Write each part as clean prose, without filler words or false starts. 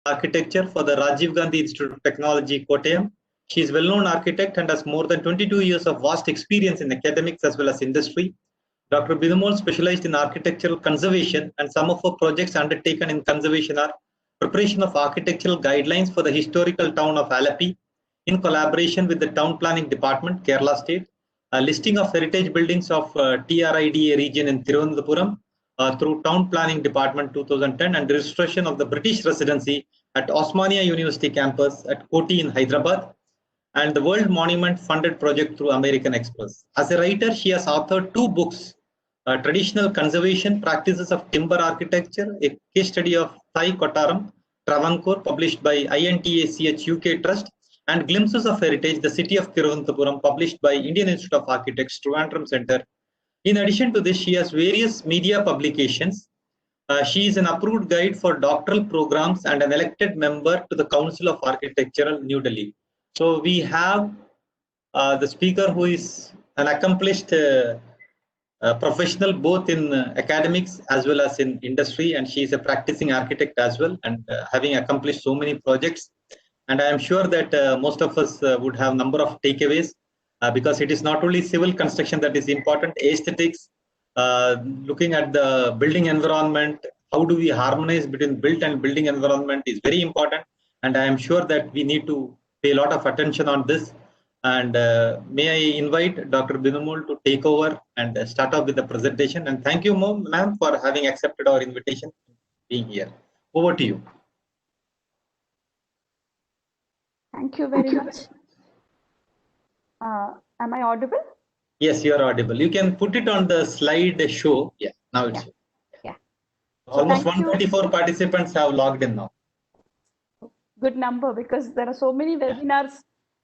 architecture for the Rajiv Gandhi Institute of Technology, Kottayam. She is a well-known architect and has more than 22 years of vast experience in academics as well as industry. Dr. Binumol specialized in architectural conservation, and some of her projects undertaken in conservation are preparation of architectural guidelines for the historical town of Alapi in collaboration with the Town Planning Department, Kerala State, a listing of heritage buildings of TRIDA region in Tirunelveli through Town Planning Department 2010, and registration of the British residency at Osmania University campus at Koti in Hyderabad, and the World Monument funded project through American Express. As a writer, she has authored 2 books, Traditional Conservation Practices of Timber Architecture, a case study of Thai Kottaram, Travancore, published by INTACH UK Trust, and Glimpses of Heritage, the City of Thiruvananthapuram, published by Indian Institute of Architects, Trivandrum Center. In addition to this, she has various media publications. She is an approved guide for doctoral programs and an elected member to the Council of Architectural, New Delhi. So we have the speaker who is an accomplished professional both in academics as well as in industry, and she is a practicing architect as well, and having accomplished so many projects. And I am sure that most of us would have number of takeaways because it is not only civil construction that is important, aesthetics, looking at the building environment, how do we harmonize between built and building environment is very important. And I am sure that we need to pay a lot of attention on this. And may I invite Dr. Binumol to take over and start off with the presentation. And thank you, ma'am, for having accepted our invitation, being here. Over to you. Thank you very much. Am I audible? Yes, you are audible. You can put it on the slide show. Yeah, now it's yeah. Almost 124 participants have logged in now. Good number, because there are so many webinars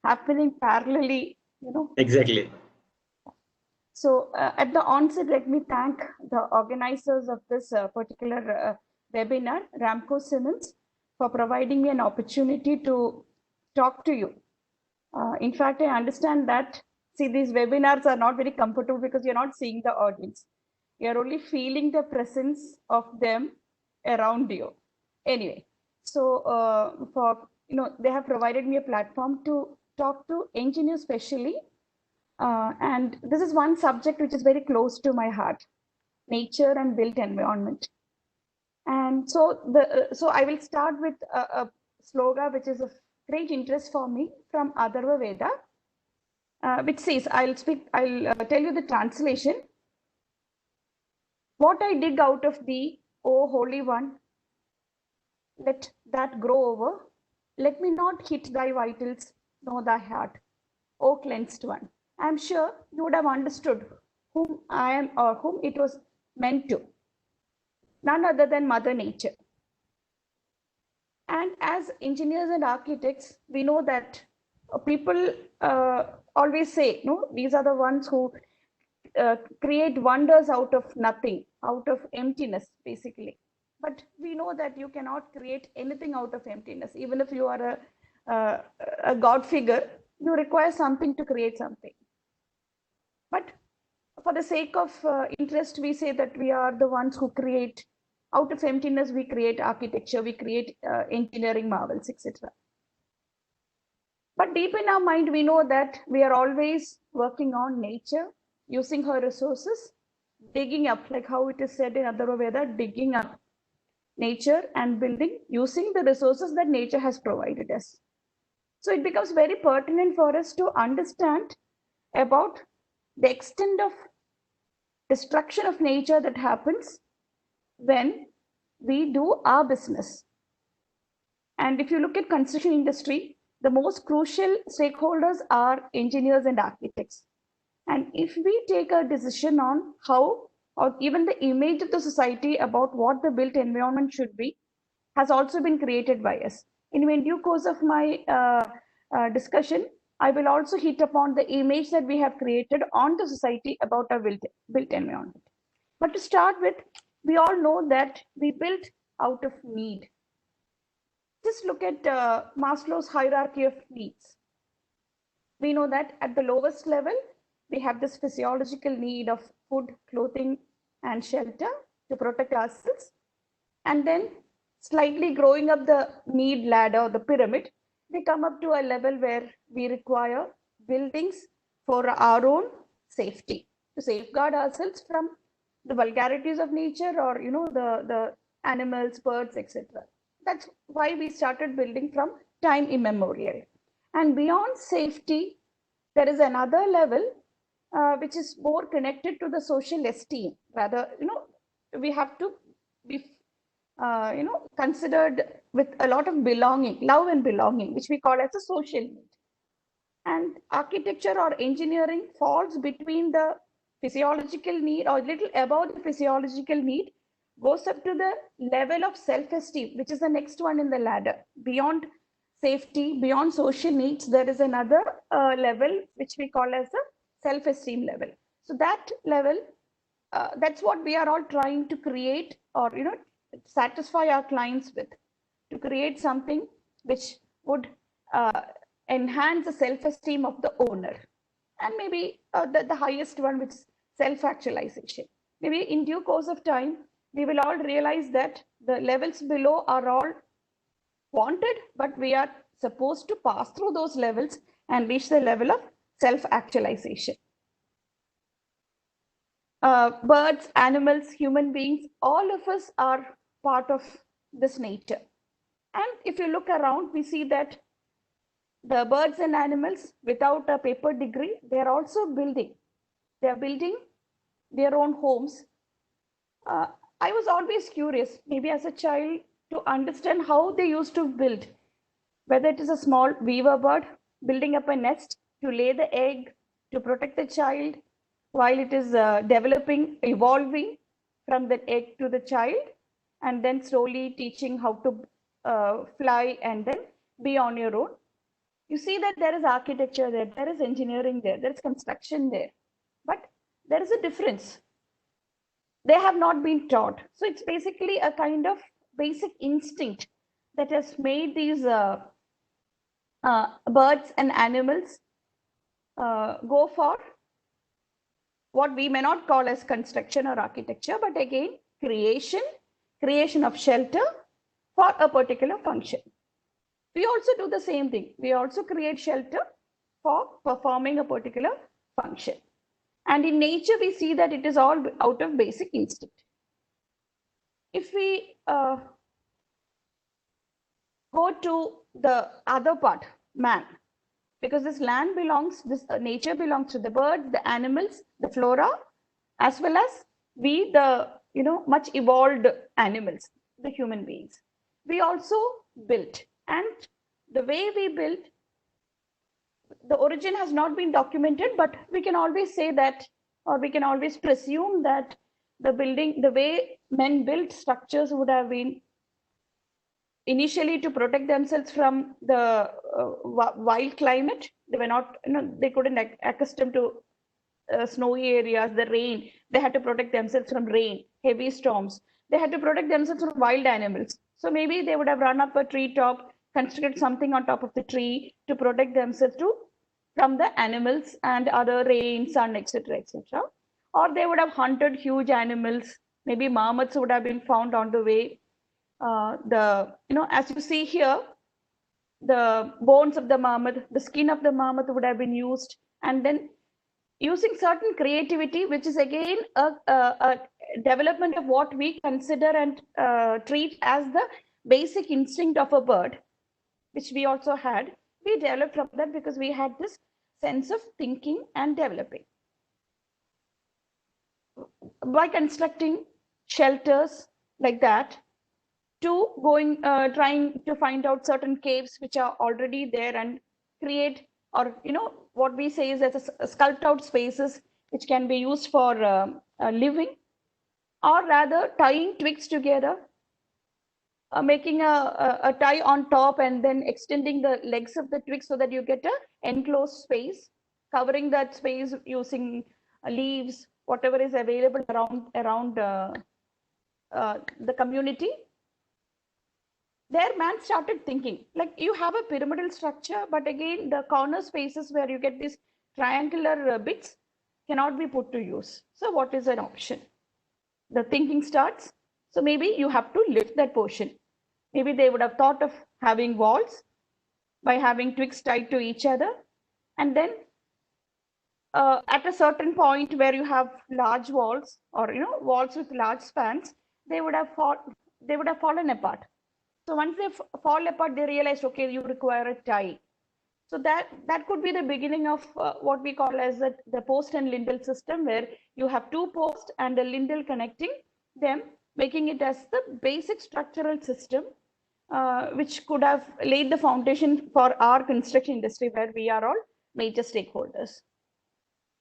happening parallelly, you know. Exactly. So at the onset, let me thank the organizers of this particular webinar, Ramco Siemens, for providing me an opportunity to talk to you. In fact, I understand that, see, these webinars are not very comfortable because you're not seeing the audience. You're only feeling the presence of them around you. Anyway, so they have provided me a platform to talk to engineers specially. And this is one subject which is very close to my heart, nature and built environment. And so I will start with a slogan which is of great interest for me from Atharva Veda, which says, I'll tell you the translation. What I dig out of thee, O Holy One, let that grow over. Let me not hit thy vitals, nor thy heart, O cleansed one. I am sure you would have understood whom I am or whom it was meant to. None other than Mother Nature. And as engineers and architects, we know that people always say, no, these are the ones who create wonders out of nothing, out of emptiness, basically. But we know that you cannot create anything out of emptiness. Even if you are a God figure, you require something to create something. But for the sake of interest, we say that we are the ones who create. Out of emptiness, we create architecture, we create engineering marvels, etc. But deep in our mind, we know that we are always working on nature, using her resources, digging up, like how it is said in Atharva Veda, digging up nature and building, using the resources that nature has provided us. So it becomes very pertinent for us to understand about the extent of destruction of nature that happens when we do our business. And if you look at construction industry, the most crucial stakeholders are engineers and architects. And if we take a decision on how, or even the image of the society about what the built environment should be, has also been created by us. In due course of my discussion, I will also hit upon the image that we have created on the society about our built environment. But to start with, we all know that we built out of need. Just look at Maslow's hierarchy of needs. We know that at the lowest level, we have this physiological need of food, clothing, and shelter to protect ourselves. And then slightly growing up the need ladder, the pyramid, we come up to a level where we require buildings for our own safety, to safeguard ourselves from the vulgarities of nature, or the animals, birds, etc. That's why we started building from time immemorial. And beyond safety, there is another level which is more connected to the social esteem. Rather, we have to be considered with a lot of belonging, love and belonging, which we call as a social need. And architecture or engineering falls between the physiological need, or little above the physiological need, goes up to the level of self-esteem, which is the next one in the ladder. Beyond safety, beyond social needs, there is another level which we call as the self-esteem level. So that level, that's what we are all trying to create, or satisfy our clients with, to create something which would enhance the self-esteem of the owner. And maybe the highest one, which is self-actualization. Maybe in due course of time, we will all realize that the levels below are all wanted, but we are supposed to pass through those levels and reach the level of self-actualization. Birds, animals, human beings, all of us are part of this nature. And if you look around, we see that the birds and animals, without a paper degree, they are also building. They are building their own homes. I was always curious, maybe as a child, to understand how they used to build. Whether it is a small weaver bird building up a nest to lay the egg, to protect the child, while it is developing, evolving from the egg to the child, and then slowly teaching how to fly and then be on your own. You see that there is architecture there, there is engineering there, there is construction there, but there is a difference. They have not been taught. So it's basically a kind of basic instinct that has made these birds and animals go for what we may not call as construction or architecture, but again, creation of shelter for a particular function. We also do the same thing. We also create shelter for performing a particular function. And in nature, we see that it is all out of basic instinct. If we go to the other part, man, because this land belongs, this nature belongs to the birds, the animals, the flora, as well as we, the much evolved animals, the human beings. We also built, and the way we built, the origin has not been documented, but we can always say that, or we can always presume that the way men built structures would have been initially to protect themselves from the wild climate. They were not, they couldn't accustom to snowy areas, the rain. They had to protect themselves from rain, heavy storms. They had to protect themselves from wild animals. So maybe they would have run up a treetop, constructed something on top of the tree to protect themselves from the animals and other rain, sun, etc., etc. Or they would have hunted huge animals. Maybe marmots would have been found on the way. As you see here, the bones of the mammoth, the skin of the mammoth would have been used, and then using certain creativity, which is again a development of what we consider and treat as the basic instinct of a bird, which we also had. We developed from that because we had this sense of thinking and developing. By constructing shelters like that, to trying to find out certain caves which are already there and create, or what we say is as a sculpt out spaces which can be used for living, or rather tying twigs together, making a tie on top and then extending the legs of the twig so that you get a enclosed space, covering that space using leaves, whatever is available around the community. There, man started thinking, like, you have a pyramidal structure, but again, the corner spaces where you get these triangular bits cannot be put to use. So what is an option? The thinking starts. So maybe you have to lift that portion. Maybe they would have thought of having walls by having twigs tied to each other. And then at a certain point where you have large walls or walls with large spans, they would have fallen apart. So once they fall apart, they realized, okay, you require a tie. So that could be the beginning of what we call as the post and lintel system, where you have two posts and a lintel connecting them, making it as the basic structural system, which could have laid the foundation for our construction industry, where we are all major stakeholders.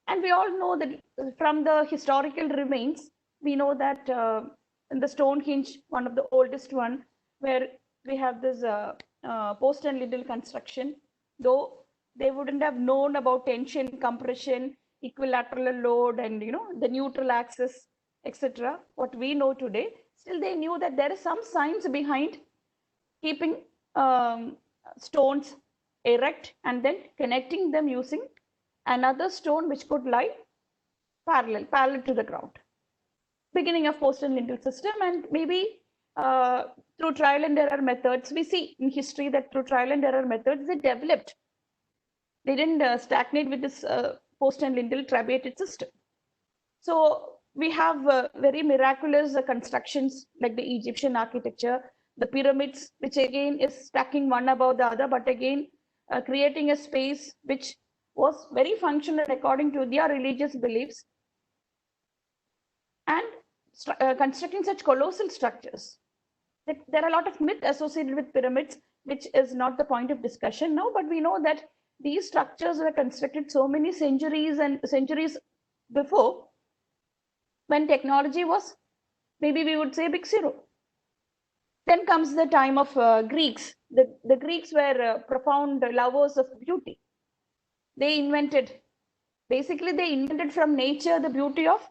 And we all know that from the historical remains, we know that in the Stonehenge, one of the oldest one, where we have this post and lintel construction, though they wouldn't have known about tension, compression, equilateral load, and the neutral axis, etc. What we know today, still they knew that there is some science behind keeping stones erect and then connecting them using another stone which could lie parallel to the ground. Beginning of post and lintel system, and maybe through trial and error methods, we see in history that through trial and error methods they developed. They didn't stagnate with this post and lintel trabeated system. So we have very miraculous constructions like the Egyptian architecture, the pyramids, which again is stacking one above the other, but again creating a space which was very functional according to their religious beliefs, and constructing such colossal structures. There are a lot of myths associated with pyramids, which is not the point of discussion now, but we know that these structures were constructed so many centuries and centuries before, when technology was, maybe we would say, big zero. Then comes the time of Greeks. The Greeks were profound lovers of beauty. They invented from nature the beauty of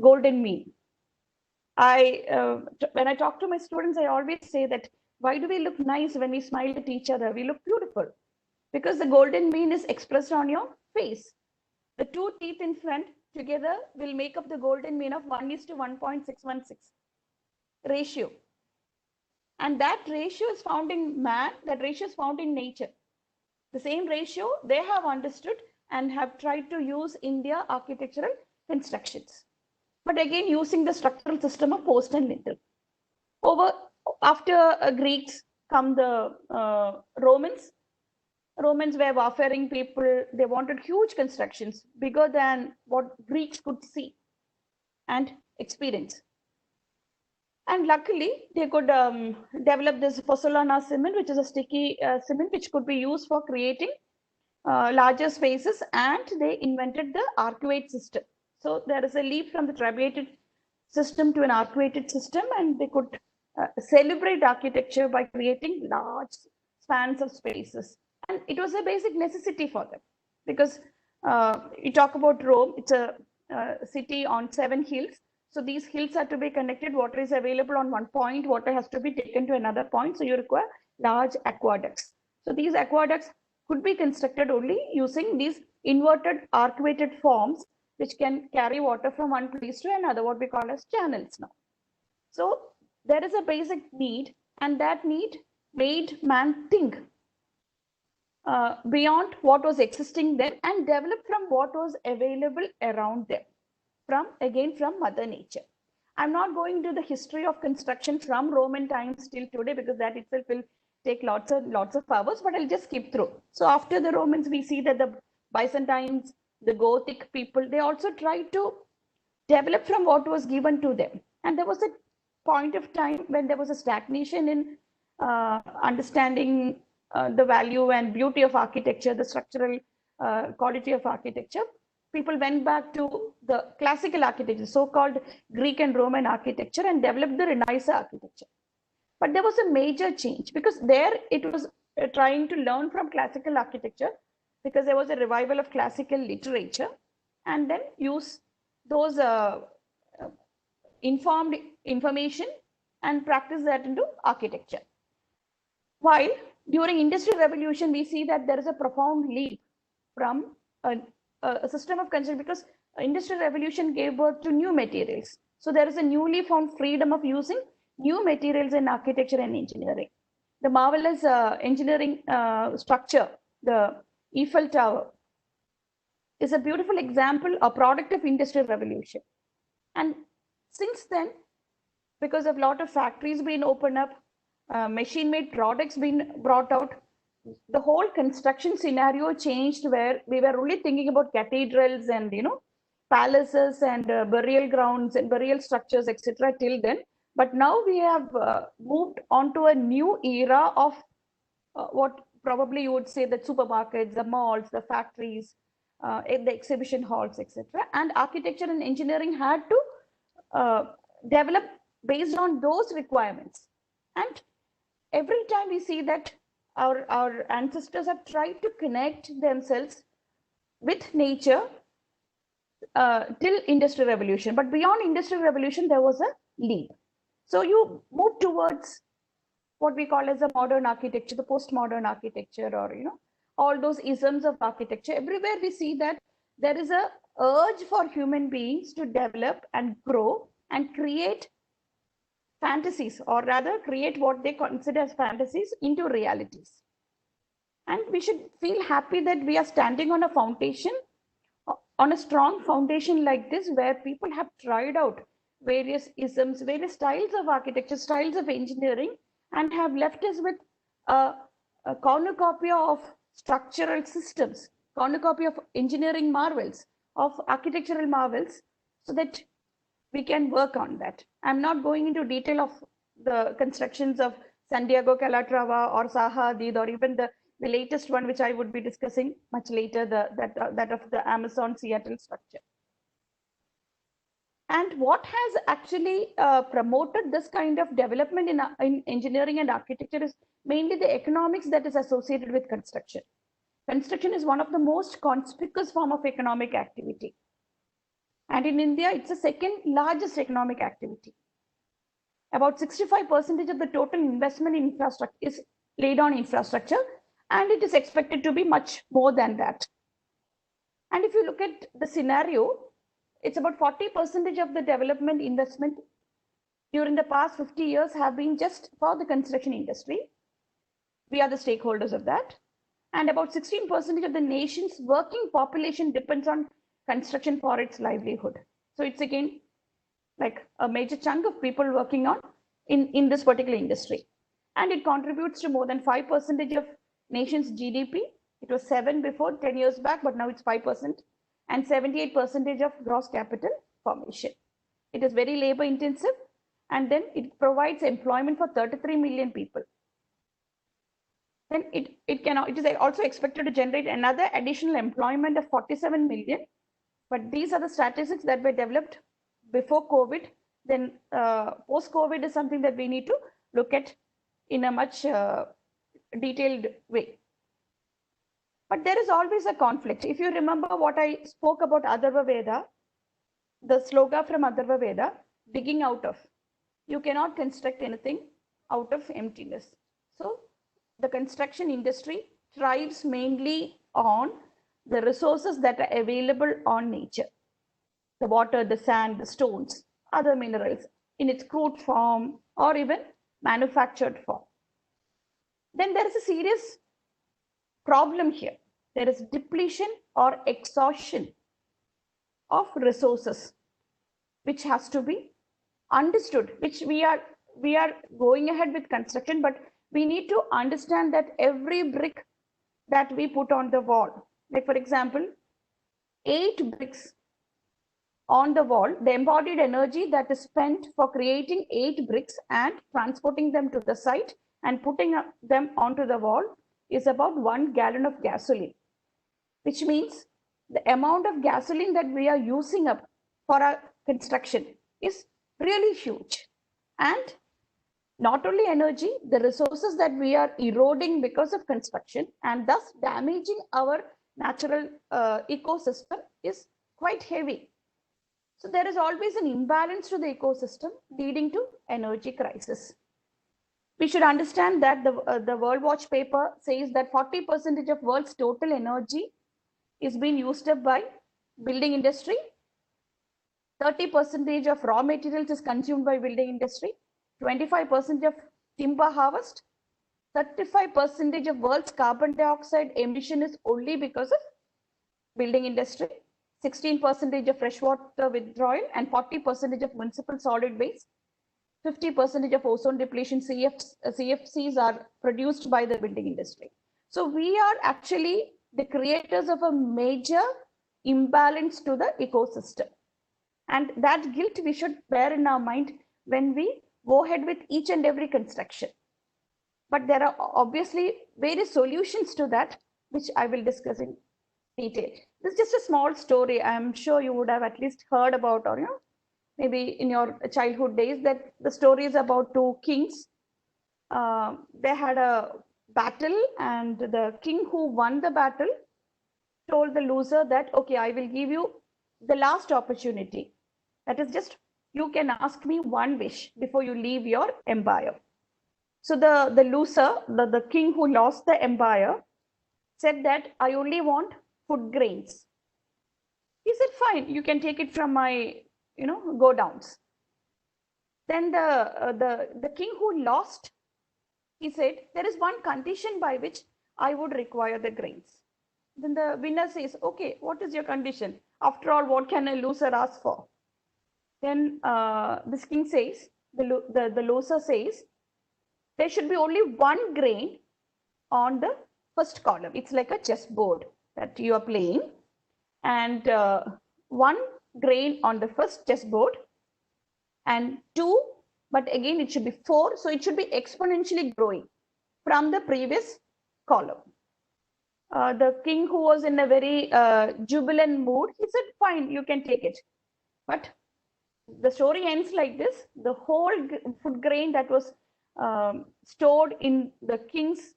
golden mean. When I talk to my students, I always say that, why do we look nice when we smile at each other? We look beautiful because the golden mean is expressed on your face. The two teeth in front together will make up the golden mean of 1:1.616 ratio. And that ratio is found in man, that ratio is found in nature. The same ratio they have understood and have tried to use in their architectural constructions. But again, using the structural system of post and lintel. After Greeks come the Romans. Romans were warfaring people. They wanted huge constructions, bigger than what Greeks could see and experience. And luckily, they could develop this pozzolana cement, which is a sticky cement, which could be used for creating larger spaces, and they invented the arcuate system. So there is a leap from the trabeated system to an arcuated system, and they could celebrate architecture by creating large spans of spaces. And it was a basic necessity for them, because you talk about Rome, it's a city on 7 hills. So these hills are to be connected. Water is available on one point. Water has to be taken to another point. So you require large aqueducts. So these aqueducts could be constructed only using these inverted arcuated forms, which can carry water from one place to another, what we call as channels now. So there is a basic need, and that need made man think beyond what was existing there and develop from what was available around them, from Mother Nature. I'm not going to the history of construction from Roman times till today, because that itself will take lots of hours, but I'll just skip through. So after the Romans, we see that the Byzantines, the Gothic people, they also tried to develop from what was given to them. And there was a point of time when there was a stagnation in understanding the value and beauty of architecture, the structural quality of architecture. People went back to the classical architecture, so-called Greek and Roman architecture, and developed the Renaissance architecture. But there was a major change, because there it was trying to learn from classical architecture, because there was a revival of classical literature, and then use those informed information and practice that into architecture. While during Industrial Revolution, we see that there is a profound leap from a system of construction, because Industrial Revolution gave birth to new materials. So there is a newly found freedom of using new materials in architecture and engineering. the marvelous engineering structure, the Eiffel Tower, is a beautiful example, a product of industrial revolution. And since then, because of a lot of factories being opened up, machine-made products being brought out, the whole construction scenario changed, where we were only thinking about cathedrals and palaces and burial grounds and burial structures, etc. till then. But now we have moved on to a new era of what probably you would say the supermarkets, the malls, the factories, the exhibition halls, etc. And architecture and engineering had to develop based on those requirements. And every time we see that our ancestors have tried to connect themselves with nature till Industrial Revolution. But beyond Industrial Revolution, there was a leap. So you move towards what we call as a modern architecture, the postmodern architecture, or all those isms of architecture. Everywhere we see that there is a urge for human beings to develop and grow and create fantasies, or rather create what they consider as fantasies into realities. And we should feel happy that we are standing on a foundation, on a strong foundation like this, where people have tried out various isms, various styles of architecture, styles of engineering, and have left us with a cornucopia of structural systems, cornucopia of engineering marvels, of architectural marvels, so that we can work on that. I'm not going into detail of the constructions of Santiago Calatrava or Zaha Hadid, or even the latest one, which I would be discussing much later, that of the Amazon Seattle structure. And what has actually promoted this kind of development in engineering and architecture is mainly the economics that is associated with construction. Construction is one of the most conspicuous form of economic activity. And in India, it's the second largest economic activity. About 65% of the total investment in infrastructure is laid on infrastructure, and it is expected to be much more than that. And if you look at the scenario, it's about 40% of the development investment during the past 50 years have been just for the construction industry. We are the stakeholders of that. And about 16% of the nation's working population depends on construction for its livelihood. So it's again like a major chunk of people working on in this particular industry. And it contributes to more than 5% of nation's GDP. It was 7 before, 10 years back, but now it's 5%, and 78% of gross capital formation. It is very labor intensive, and then it provides employment for 33 million people. Then it is also expected to generate another additional employment of 47 million. But these are the statistics that were developed before COVID. Then post-COVID is something that we need to look at in a much detailed way. But there is always a conflict. If you remember what I spoke about Atharva Veda, the sloga from Atharva Veda, digging out of. You cannot construct anything out of emptiness. So the construction industry thrives mainly on the resources that are available on nature. The water, the sand, the stones, other minerals in its crude form or even manufactured form. Then there is a serious problem here. There is depletion or exhaustion of resources, which has to be understood, which we are going ahead with construction, but we need to understand that every brick that we put on the wall, like for example, 8 bricks on the wall, the embodied energy that is spent for creating 8 bricks and transporting them to the site and putting them onto the wall is about 1 gallon of gasoline, which means the amount of gasoline that we are using up for our construction is really huge. And not only energy, the resources that we are eroding because of construction and thus damaging our natural ecosystem is quite heavy. So there is always an imbalance to the ecosystem leading to energy crisis. We should understand that the World Watch paper says that 40% of world's total energy is being used up by building industry. 30% of raw materials is consumed by building industry. 25% of timber harvest, 35% of world's carbon dioxide emission is only because of building industry, 16% of freshwater withdrawal, and 40% of municipal solid waste. 50% of ozone depletion CFCs are produced by the building industry. So we are actually the creators of a major imbalance to the ecosystem. And that guilt we should bear in our mind when we go ahead with each and every construction. But there are obviously various solutions to that, which I will discuss in detail. This is just a small story. I'm sure you would have at least heard about, or maybe in your childhood days, that the story is about two kings. They had a battle, and the king who won the battle told the loser that, okay, I will give you the last opportunity. That is, just you can ask me one wish before you leave your empire. So the loser, the king who lost the empire, said that I only want food grains. He said, fine, you can take it from my go downs. Then the king who lost, he said, there is one condition by which I would require the grains. Then the winner says, okay, what is your condition? After all, what can a loser ask for? Then this king says, the loser says, there should be only one grain on the first column. It's like a chessboard that you are playing, and one grain on the first chessboard, and two, but again it should be four, so it should be exponentially growing from the previous column. The king, who was in a very jubilant mood, he said, fine, you can take it. But the story ends like this: the whole food grain that was stored in the king's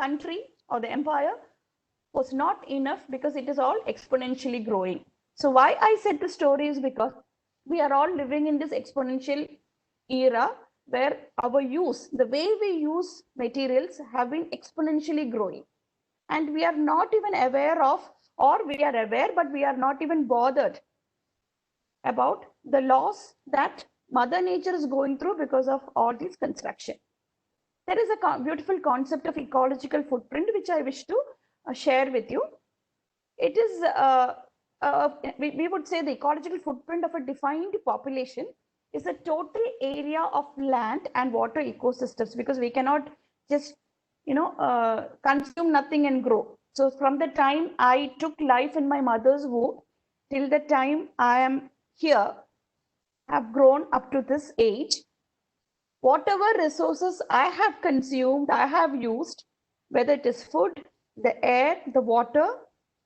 country or the empire was not enough, because it is all exponentially growing. So why I said the story is because we are all living in this exponential era where our use, the way we use materials, have been exponentially growing. And we are not even aware of, or we are aware, but we are not even bothered about the loss that Mother Nature is going through because of all this construction. There is a beautiful concept of ecological footprint, which I wish to share with you. It is, we would say, the ecological footprint of a defined population is a total area of land and water ecosystems, because we cannot just, consume nothing and grow. So from the time I took life in my mother's womb till the time I am here, have grown up to this age, whatever resources I have consumed, I have used, whether it is food, the air, the water,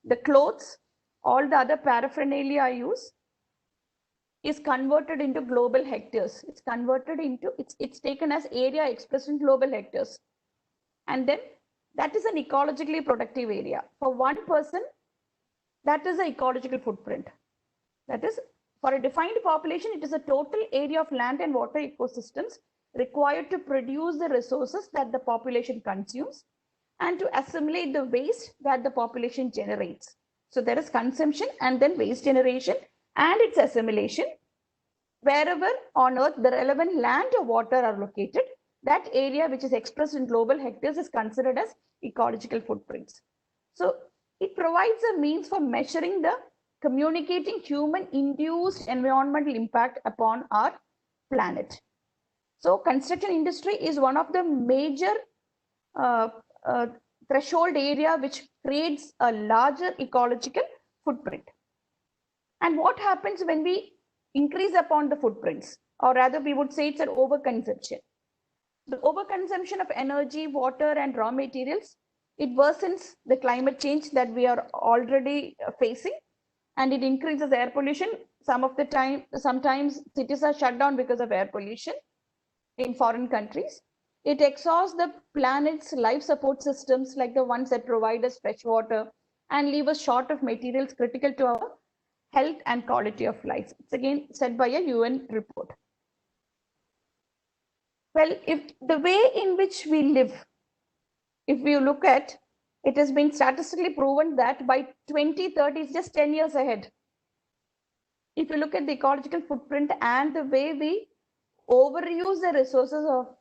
the clothes, all the other paraphernalia I use, is converted into global hectares. It's converted into, it's taken as area expressed in global hectares. And then that is an ecologically productive area. For one person, that is an ecological footprint. That is, for a defined population, it is a total area of land and water ecosystems required to produce the resources that the population consumes and to assimilate the waste that the population generates. So there is consumption and then waste generation and its assimilation. Wherever on earth the relevant land or water are located, that area which is expressed in global hectares is considered as ecological footprints. So it provides a means for measuring the communicating human-induced environmental impact upon our planet. So construction industry is one of the major threshold area which creates a larger ecological footprint. And what happens when we increase upon the footprints, or rather we would say it's an overconsumption. The overconsumption of energy, water, and raw materials, it worsens the climate change that we are already facing, and it increases air pollution. Sometimes cities are shut down because of air pollution in foreign countries. It exhausts the planet's life support systems, like the ones that provide us fresh water and leave us short of materials critical to our health and quality of life. It's again said by a UN report. Well, if the way in which we live, if we look at, it has been statistically proven that by 2030, it's just 10 years ahead. If you look at the ecological footprint and the way we overuse the resources of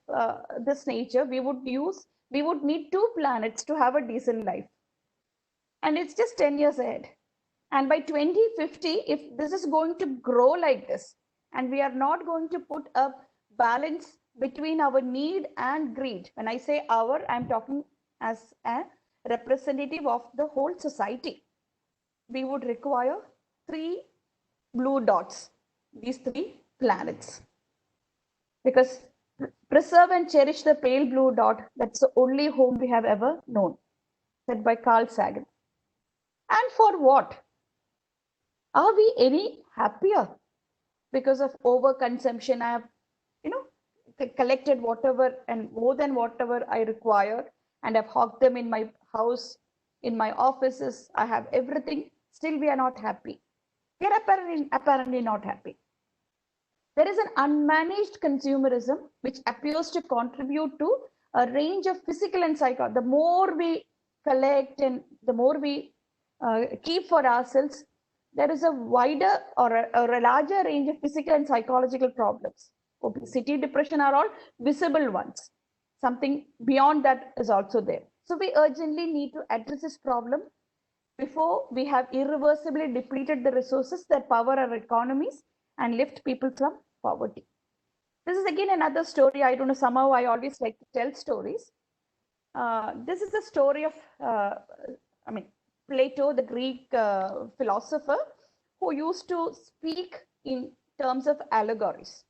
this nature, we would use we would need 2 planets to have a decent life. And it's just 10 years ahead. And by 2050, if this is going to grow like this, and we are not going to put a balance between our need and greed. When I say our, I'm talking as a representative of the whole society. We would require 3 blue dots, these 3 planets. Because preserve and cherish the pale blue dot, that's the only home we have ever known, said by Carl Sagan. And for what? Are we any happier because of overconsumption? I have, collected whatever and more than whatever I require, and I've hogged them in my house, in my offices. I have everything. Still, we are not happy. We are apparently not happy. There is an unmanaged consumerism which appears to contribute to a range of physical and psychological. The more we collect and the more we keep for ourselves, there is a wider or a larger range of physical and psychological problems. Obesity, depression are all visible ones. Something beyond that is also there. So we urgently need to address this problem before we have irreversibly depleted the resources that power our economies and lift people from poverty. This is again another story. I don't know, somehow I always like to tell stories. This is the story of, Plato, the Greek philosopher, who used to speak in terms of allegories.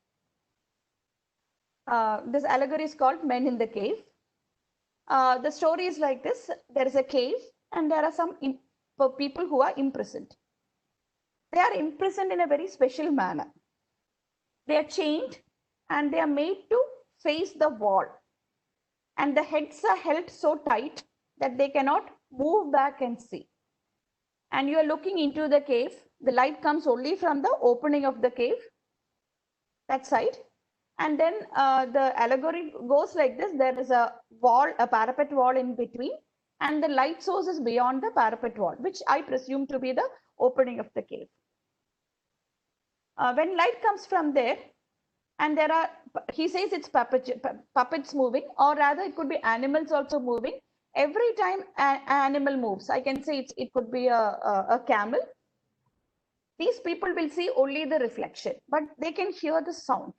This allegory is called Men in the Cave. The story is like this. There is a cave and there are some people who are imprisoned. They are imprisoned in a very special manner. They are chained and they are made to face the wall. And the heads are held so tight that they cannot move back and see. And you are looking into the cave. The light comes only from the opening of the cave, that side. And then the allegory goes like this. There is a wall, a parapet wall in between, and the light source is beyond the parapet wall, which I presume to be the opening of the cave. When light comes from there, and there are, he says it's puppets moving, or rather it could be animals also moving. Every time an animal moves, I can say it could be a camel. These people will see only the reflection, but they can hear the sound.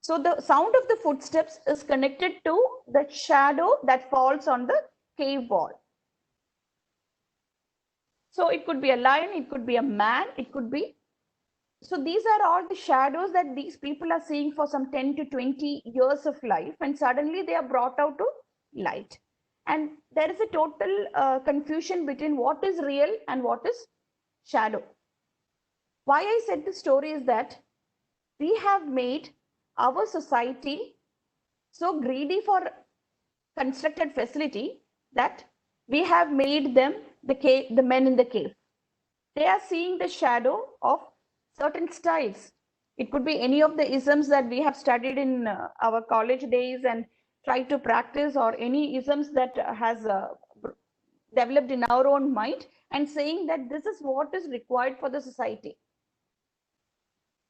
So the sound of the footsteps is connected to the shadow that falls on the cave wall. So it could be a lion, it could be a man, it could be. So these are all the shadows that these people are seeing for some 10 to 20 years of life, and suddenly they are brought out to light. And there is a total confusion between what is real and what is shadow. Why I said this story is that we have made our society so greedy for constructed facility that we have made them the men in the cave. They are seeing the shadow of certain styles. It could be any of the isms that we have studied in our college days and tried to practice, or any isms that has developed in our own mind, and saying that this is what is required for the society.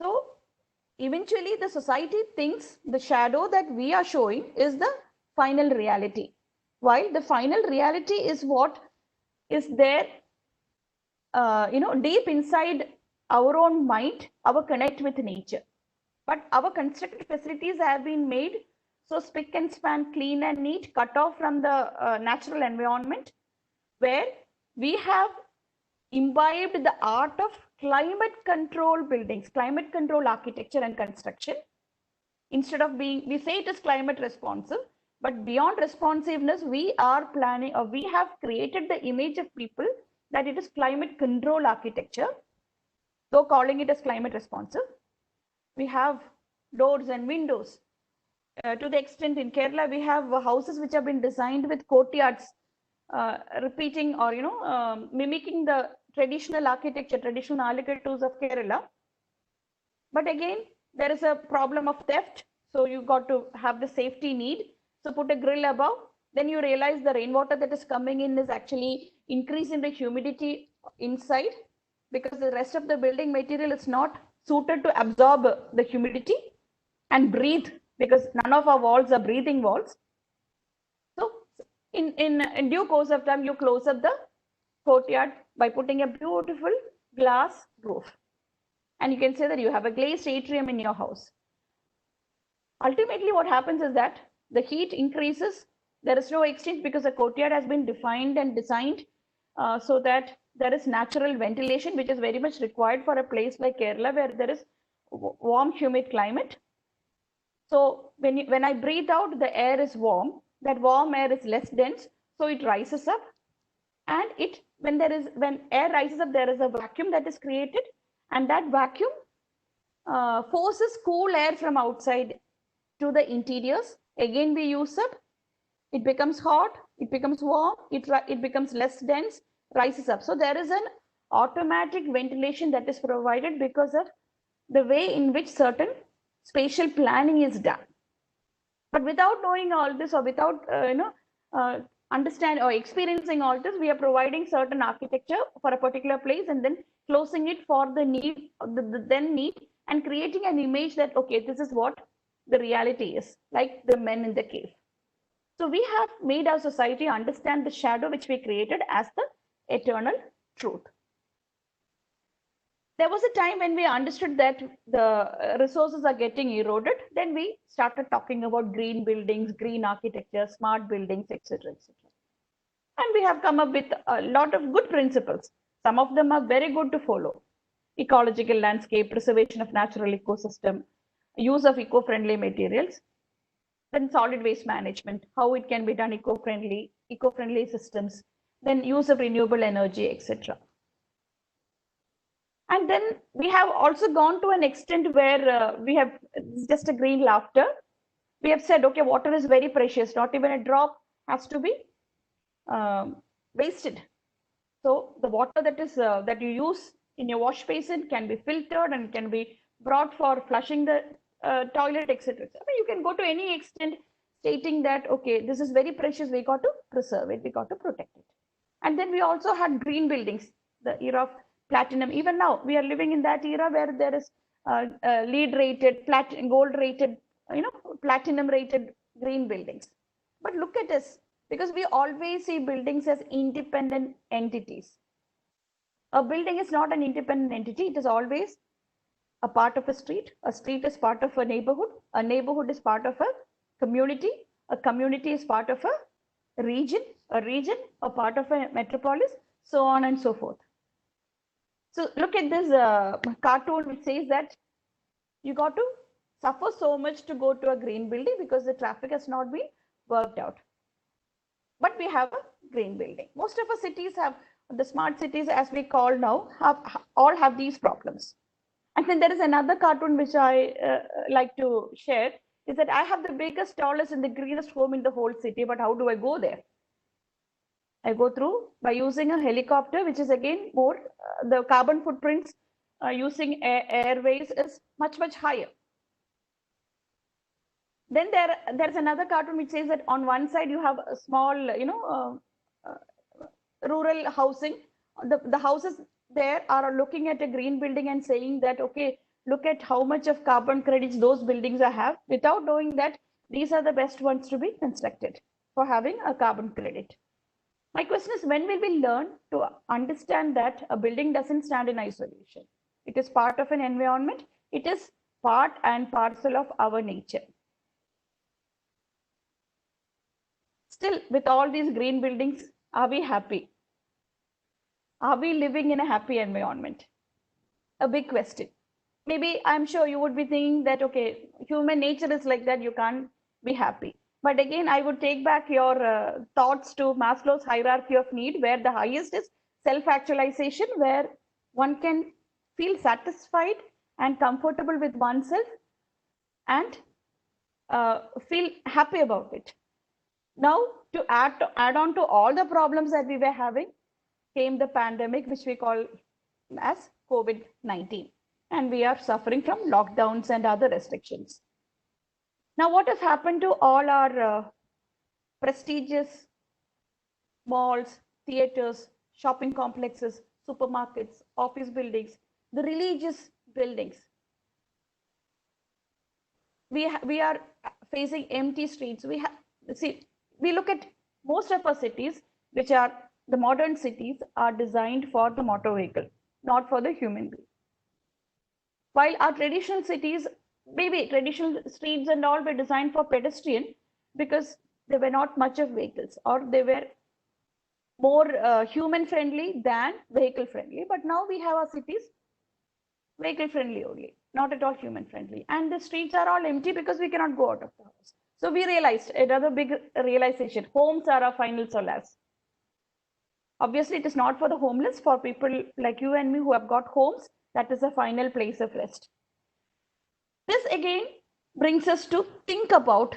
So eventually the society thinks the shadow that we are showing is the final reality, while the final reality is what is there deep inside our own mind, our connect with nature. But our constructed facilities have been made so spick and span, clean and neat, cut off from the natural environment, where we have imbibed the art of climate control buildings, climate control architecture and construction. Instead of we say it is climate responsive, but beyond responsiveness, we are planning, or we have created the image of people that it is climate control architecture, though calling it as climate responsive. We have doors and windows. To the extent in Kerala, we have houses which have been designed with courtyards, repeating or mimicking the traditional architecture, traditional architectures of Kerala. But again, there is a problem of theft, so you got to have the safety need. So put a grill above, then you realize the rainwater that is coming in is actually increasing the humidity inside, because the rest of the building material is not suited to absorb the humidity and breathe, because none of our walls are breathing walls. So in due course of time, you close up the courtyard by putting a beautiful glass roof. And you can say that you have a glazed atrium in your house. Ultimately, what happens is that the heat increases. There is no exchange because the courtyard has been defined and designed so that there is natural ventilation, which is very much required for a place like Kerala, where there is warm, humid climate. So when I breathe out, the air is warm. That warm air is less dense, so it rises up. And when air rises up, there is a vacuum that is created, and that vacuum forces cool air from outside to the interiors. Again, we use up. It becomes hot. It becomes warm. It becomes less dense. Rises up. So there is an automatic ventilation that is provided because of the way in which certain spatial planning is done. But without knowing all this, or without understand or experiencing all this, we are providing certain architecture for a particular place and then closing it for the need, the then need, and creating an image that, okay, this is what the reality is, like the men in the cave. So we have made our society understand the shadow which we created as the eternal truth. There was a time when we understood that the resources are getting eroded. Then we started talking about green buildings, green architecture, smart buildings, etc., etc. And we have come up with a lot of good principles. Some of them are very good to follow. Ecological landscape, preservation of natural ecosystem, use of eco-friendly materials, then solid waste management, how it can be done eco-friendly systems, then use of renewable energy, etc. And then we have also gone to an extent where we have just a green laughter. We have said, okay, water is very precious. Not even a drop has to be wasted. So the water that you use in your wash basin can be filtered and can be brought for flushing the toilet, etc. I mean, you can go to any extent stating that, okay, this is very precious. We got to preserve it. We got to protect it. And then we also had green buildings, the era of platinum. Even now, we are living in that era where there is LEED rated, gold rated, platinum rated green buildings. But look at us, because we always see buildings as independent entities. A building is not an independent entity. It is always a part of a street is part of a neighborhood is part of a community is part of a region a part of a metropolis, so on and so forth. So look at this cartoon which says that you got to suffer so much to go to a green building because the traffic has not been worked out. But we have a green building. Most of our cities have, the smart cities as we call now, all have these problems. And then there is another cartoon which I like to share, is that I have the biggest, tallest and the greenest home in the whole city, but how do I go there? I go through by using a helicopter, which is again more, the carbon footprints using airways is much, much higher. Then there's another cartoon which says that on one side you have a small, rural housing. The houses there are looking at a green building and saying that, okay, look at how much of carbon credits those buildings have, without knowing that these are the best ones to be constructed for having a carbon credit. My question is, when will we learn to understand that a building doesn't stand in isolation? It is part of an environment. It is part and parcel of our nature. Still, with all these green buildings, are we happy? Are we living in a happy environment? A big question. Maybe I'm sure you would be thinking that, okay, human nature is like that, you can't be happy. But again, I would take back your thoughts to Maslow's hierarchy of need, where the highest is self-actualization, where one can feel satisfied and comfortable with oneself and feel happy about it. Now, to add on to all the problems that we were having, came the pandemic, which we call as COVID-19. And we are suffering from lockdowns and other restrictions. Now, what has happened to all our prestigious malls, theaters, shopping complexes, supermarkets, office buildings, the religious buildings? We are facing empty streets. We look at Most of our cities, which are the modern cities, are designed for the motor vehicle, not for the human being. While our traditional cities, maybe traditional streets and all, were designed for pedestrian because there were not much of vehicles, or they were more human friendly than vehicle friendly. But now we have our cities vehicle friendly only, not at all human friendly. And the streets are all empty because we cannot go out of the house. So we realized another big realization: homes are our final solace. Obviously, it is not for the homeless, for people like you and me who have got homes, that is a final place of rest. This again brings us to think about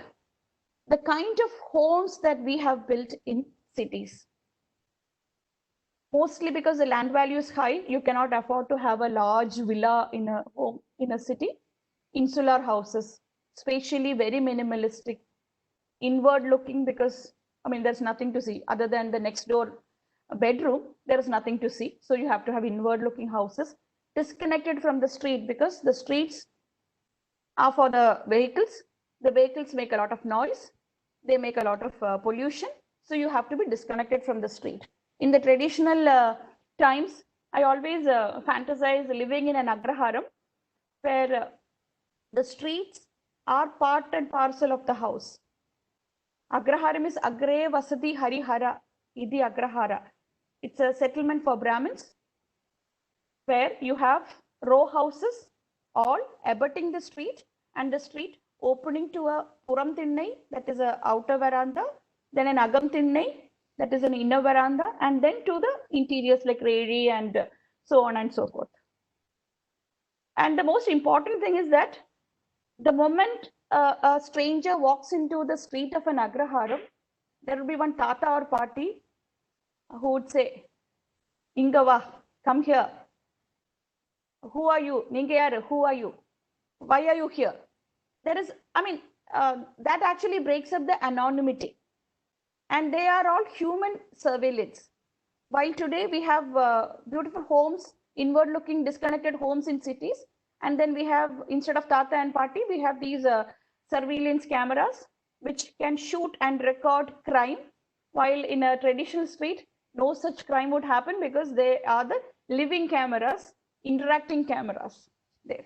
the kind of homes that we have built in cities. Mostly because the land value is high, you cannot afford to have a large villa in a home in a city. Insular houses, spatially very minimalistic, inward looking, because I mean there's nothing to see other than the next door bedroom. There is nothing to see, so you have to have inward looking houses, disconnected from the street, because the streets are for the vehicles. The vehicles make a lot of noise, they make a lot of pollution, so you have to be disconnected from the street. In the traditional times, I always fantasize living in an agraharam where the streets are part and parcel of the house. Agraharam is Agre Vasati Harihara Idi Agrahara. It's a settlement for Brahmins where you have row houses all abutting the street, and the street opening to a Puram Thinnai, that is a outer veranda, then an Agam Thinnai, that is an inner veranda, and then to the interiors like Redi and so on and so forth. And the most important thing is that the moment a stranger walks into the street of an agraharam, there will be one tata or party who would say, Ingava, come here. Who are you? Ningayaru, who are you? Why are you here? There is, that actually breaks up the anonymity. And they are all human surveillance. While today we have beautiful homes, inward looking disconnected homes in cities, and then we have, instead of tata and party, we have these surveillance cameras which can shoot and record crime, while in a traditional street no such crime would happen because they are the living cameras, interacting cameras there.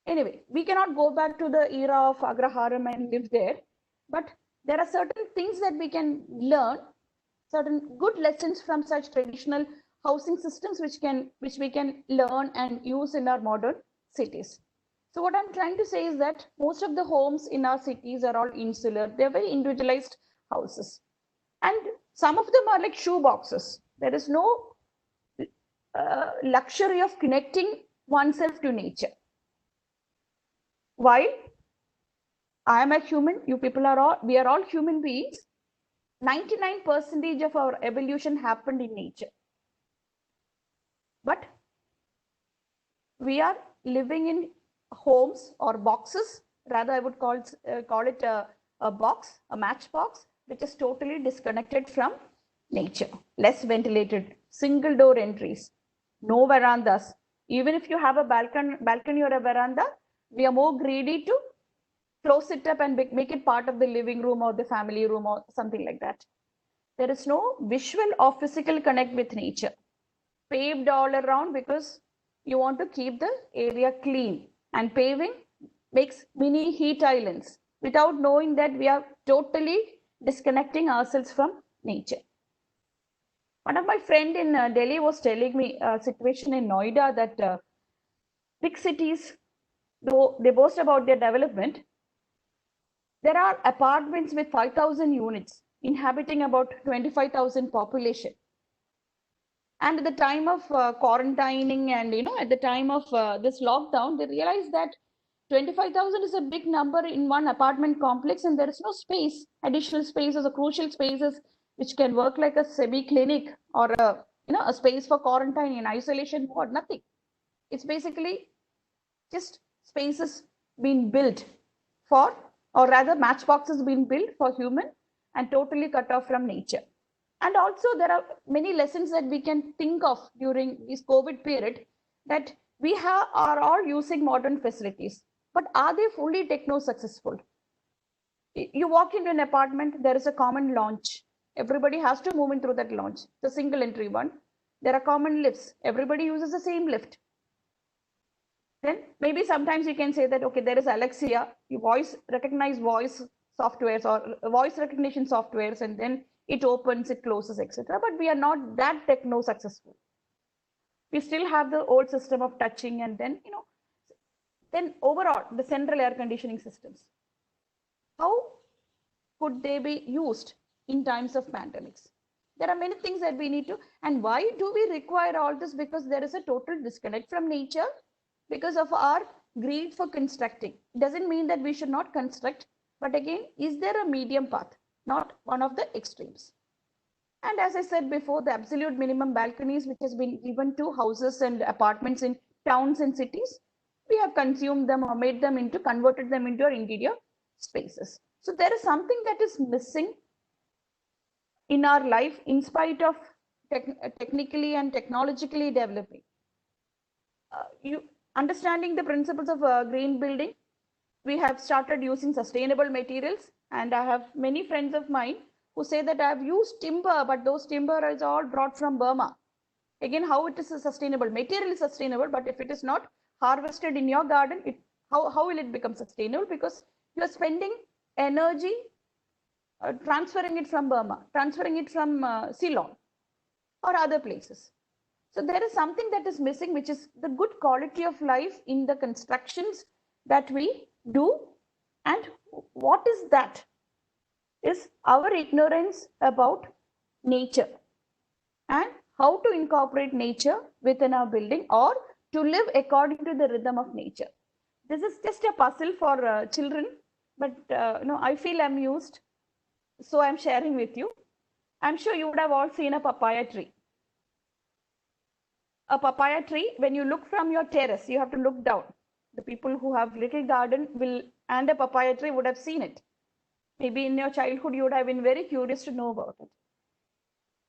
Anyway, we cannot go back to the era of agraharam and live there, but there are certain things that we can learn, certain good lessons from such traditional housing systems which we can learn and use in our modern cities. So what I'm trying to say is that most of the homes in our cities are all insular. They're very individualized houses. And some of them are like shoe boxes. There is no luxury of connecting oneself to nature. While I am a human, you people are all, we are all human beings, 99% of our evolution happened in nature. But we are living in homes or boxes, rather I would call it a box, a matchbox, which is totally disconnected from nature. Less ventilated, single door entries, no verandas. Even if you have a balcony or a veranda, we are more greedy to close it up and make it part of the living room or the family room or something like that. There is no visual or physical connect with nature. Paved all around because you want to keep the area clean, and paving makes mini heat islands without knowing that we are totally disconnecting ourselves from nature. One of my friends in Delhi was telling me a situation in Noida that big cities, though they boast about their development, there are apartments with 5,000 units inhabiting about 25,000 population. And at the time of quarantining and, at the time of this lockdown, they realized that 25,000 is a big number in one apartment complex, and there is no space, additional spaces or crucial spaces which can work like a semi-clinic or a space for quarantine in isolation ward, nothing. It's basically just spaces being built for, or rather matchboxes being built for human and totally cut off from nature. And also there are many lessons that we can think of during this COVID period, that we are all using modern facilities, but are they fully techno successful? You walk into an apartment, there is a common lounge, Everybody has to move in through that launch. The single entry one. There are common lifts. Everybody uses the same lift. Then maybe sometimes you can say that, okay, there is Alexia, you recognize voice softwares or voice recognition softwares, and then it opens, it closes, etc. But we are not that techno successful. We still have the old system of touching, and then, then overall, the central air conditioning systems. How could they be used in times of pandemics? There are many things that we need to, and why do we require all this? Because there is a total disconnect from nature because of our greed for constructing. Doesn't mean that we should not construct, but again, is there a medium path, not one of the extremes? And as I said before, the absolute minimum balconies, which has been given to houses and apartments in towns and cities, we have consumed them or converted them into our interior spaces. So there is something that is missing in our life in spite of technically and technologically developing. Understanding the principles of green building, we have started using sustainable materials, and I have many friends of mine who say that I have used timber, but those timber is all brought from Burma. Again, how it is a sustainable material is sustainable, but if it is not harvested in your garden, how will it become sustainable? Because you are spending energy transferring it from Burma, transferring it from Ceylon or other places. So there is something that is missing, which is the good quality of life in the constructions that we do. And what is that? Is our ignorance about nature and how to incorporate nature within our building or to live according to the rhythm of nature. This is just a puzzle for children, but I feel amused, so I'm sharing with you. I'm sure you would have all seen a papaya tree. A papaya tree, when you look from your terrace, you have to look down. The people who have little garden and a papaya tree would have seen it. Maybe in your childhood, you would have been very curious to know about it.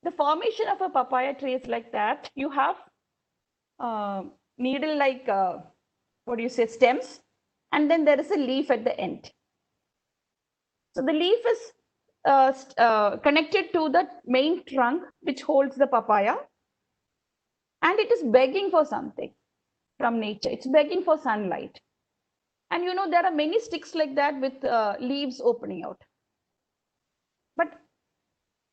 The formation of a papaya tree is like that. You have needle-like, stems, and then there is a leaf at the end. So the leaf is connected to the main trunk, which holds the papaya, and it is begging for something from nature. It's begging for sunlight. And there are many sticks like that with leaves opening out. But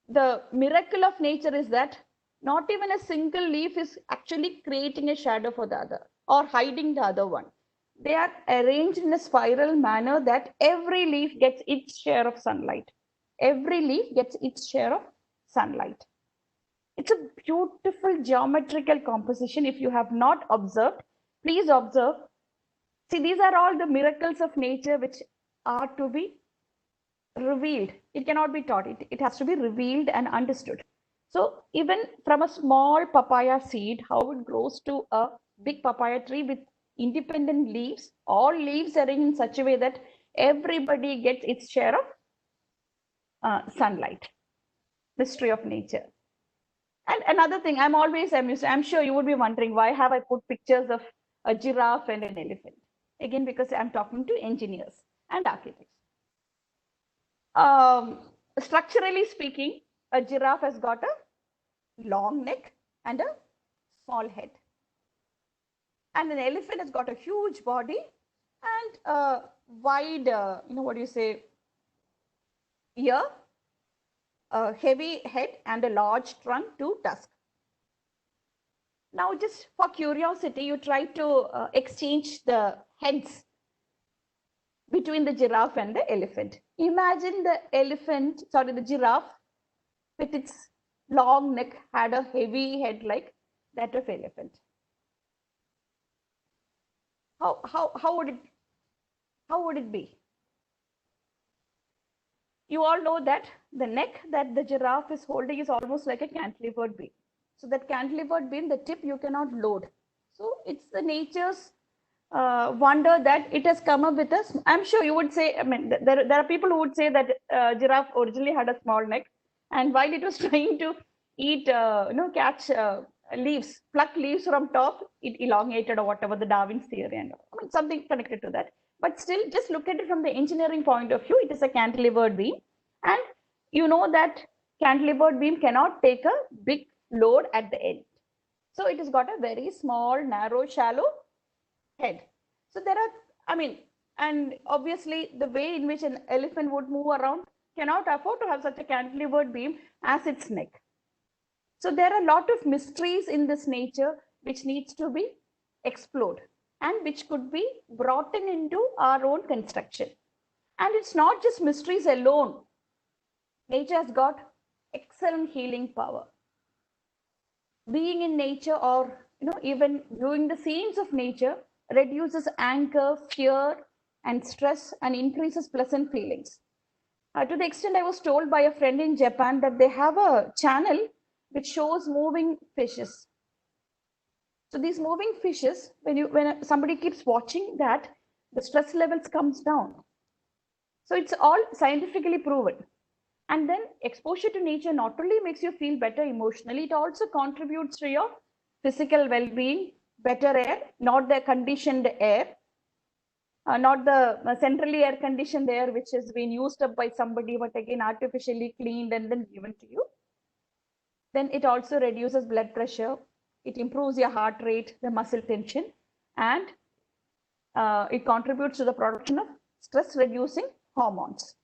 the miracle of nature is that not even a single leaf is actually creating a shadow for the other or hiding the other one. They are arranged in a spiral manner that every leaf gets its share of sunlight. Every leaf gets its share of sunlight. It's a beautiful geometrical composition. If you have not observed, please observe. See, these are all the miracles of nature which are to be revealed. It cannot be taught. It has to be revealed and understood. So even from a small papaya seed, how it grows to a big papaya tree with independent leaves, all leaves arranged in such a way that everybody gets its share of sunlight. Mystery of nature. And another thing, I'm always amused. I'm sure you would be wondering, why have I put pictures of a giraffe and an elephant? Again, because I'm talking to engineers and architects. Structurally speaking, a giraffe has got a long neck and a small head. And an elephant has got a huge body and a wide, ear, a heavy head and a large trunk to tusk. Now, just for curiosity, you try to exchange the heads between the giraffe and the elephant. Imagine the giraffe with its long neck had a heavy head like that of elephant. How would it be? You all know that the neck that the giraffe is holding is almost like a cantilevered beam. So that cantilevered beam, the tip you cannot load. So it's the nature's wonder that it has come up with us. I'm sure you would say, there are people who would say that giraffe originally had a small neck, and while it was trying to eat, catch leaves, pluck leaves from top, it elongated or whatever, the Darwin's theory and something connected to that. But still, just look at it from the engineering point of view. It is a cantilevered beam, and you know that cantilevered beam cannot take a big load at the end. So it has got a very small, narrow, shallow head. So there are, I mean, and obviously the way in which an elephant would move around cannot afford to have such a cantilevered beam as its neck. So there are a lot of mysteries in this nature which needs to be explored and which could be brought into our own construction. And it's not just mysteries alone. Nature has got excellent healing power. Being in nature, or even viewing the scenes of nature, reduces anger, fear, and stress, and increases pleasant feelings. To the extent I was told by a friend in Japan that they have a channel which shows moving fishes. So these moving fishes, when somebody keeps watching that, the stress levels comes down. So it's all scientifically proven. And then exposure to nature not only makes you feel better emotionally, it also contributes to your physical well-being, better air, not the conditioned air, not the centrally air conditioned air which has been used up by somebody but again artificially cleaned and then given to you. Then it also reduces blood pressure, it improves your heart rate, the muscle tension, and it contributes to the production of stress reducing hormones.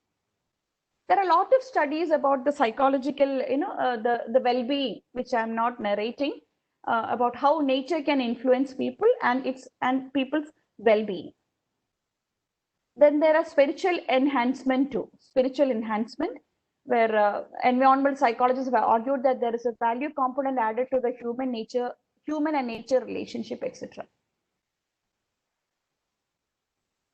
There are a lot of studies about the psychological, the well-being, which I'm not narrating, about how nature can influence people and people's well-being. Then there are spiritual enhancement too. Spiritual enhancement, where environmental psychologists have argued that there is a value component added to the human and nature relationship, etc.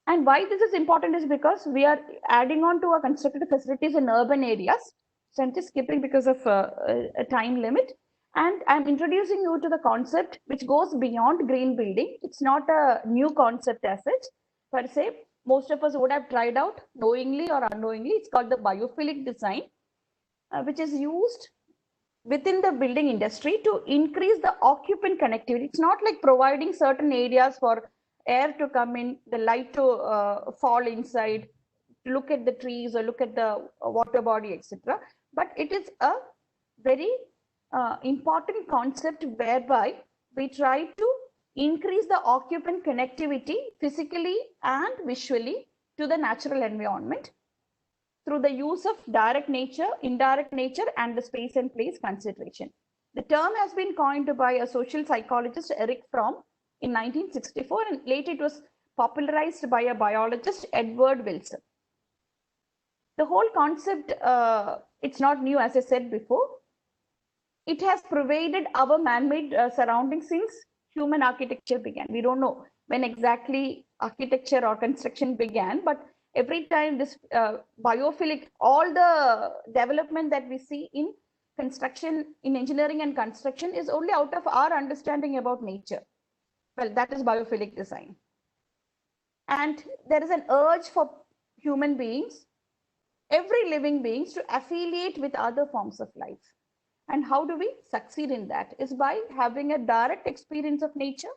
And why this is important is because we are adding on to our constructed facilities in urban areas. So I'm just skipping because of a time limit. And I'm introducing you to the concept which goes beyond green building. It's not a new concept as such, per se. Most of us would have tried out knowingly or unknowingly. It's called the biophilic design, which is used within the building industry to increase the occupant connectivity. It's not like providing certain areas for air to come in, the light to fall inside, look at the trees or look at the water body, etc. But it is a very important concept whereby we try to increase the occupant connectivity physically and visually to the natural environment through the use of direct nature, indirect nature, and the space and place consideration. The term has been coined by a social psychologist, Eric Fromm, in 1964, and later it was popularized by a biologist, Edward Wilson. The whole concept, it's not new, as I said before. It has pervaded our man-made surroundings since human architecture began. We don't know when exactly architecture or construction began, but every time this biophilic, all the development that we see in construction, in engineering and construction is only out of our understanding about nature. Well, that is biophilic design. And there is an urge for human beings, every living beings, to affiliate with other forms of life. And how do we succeed in that? Is by having a direct experience of nature,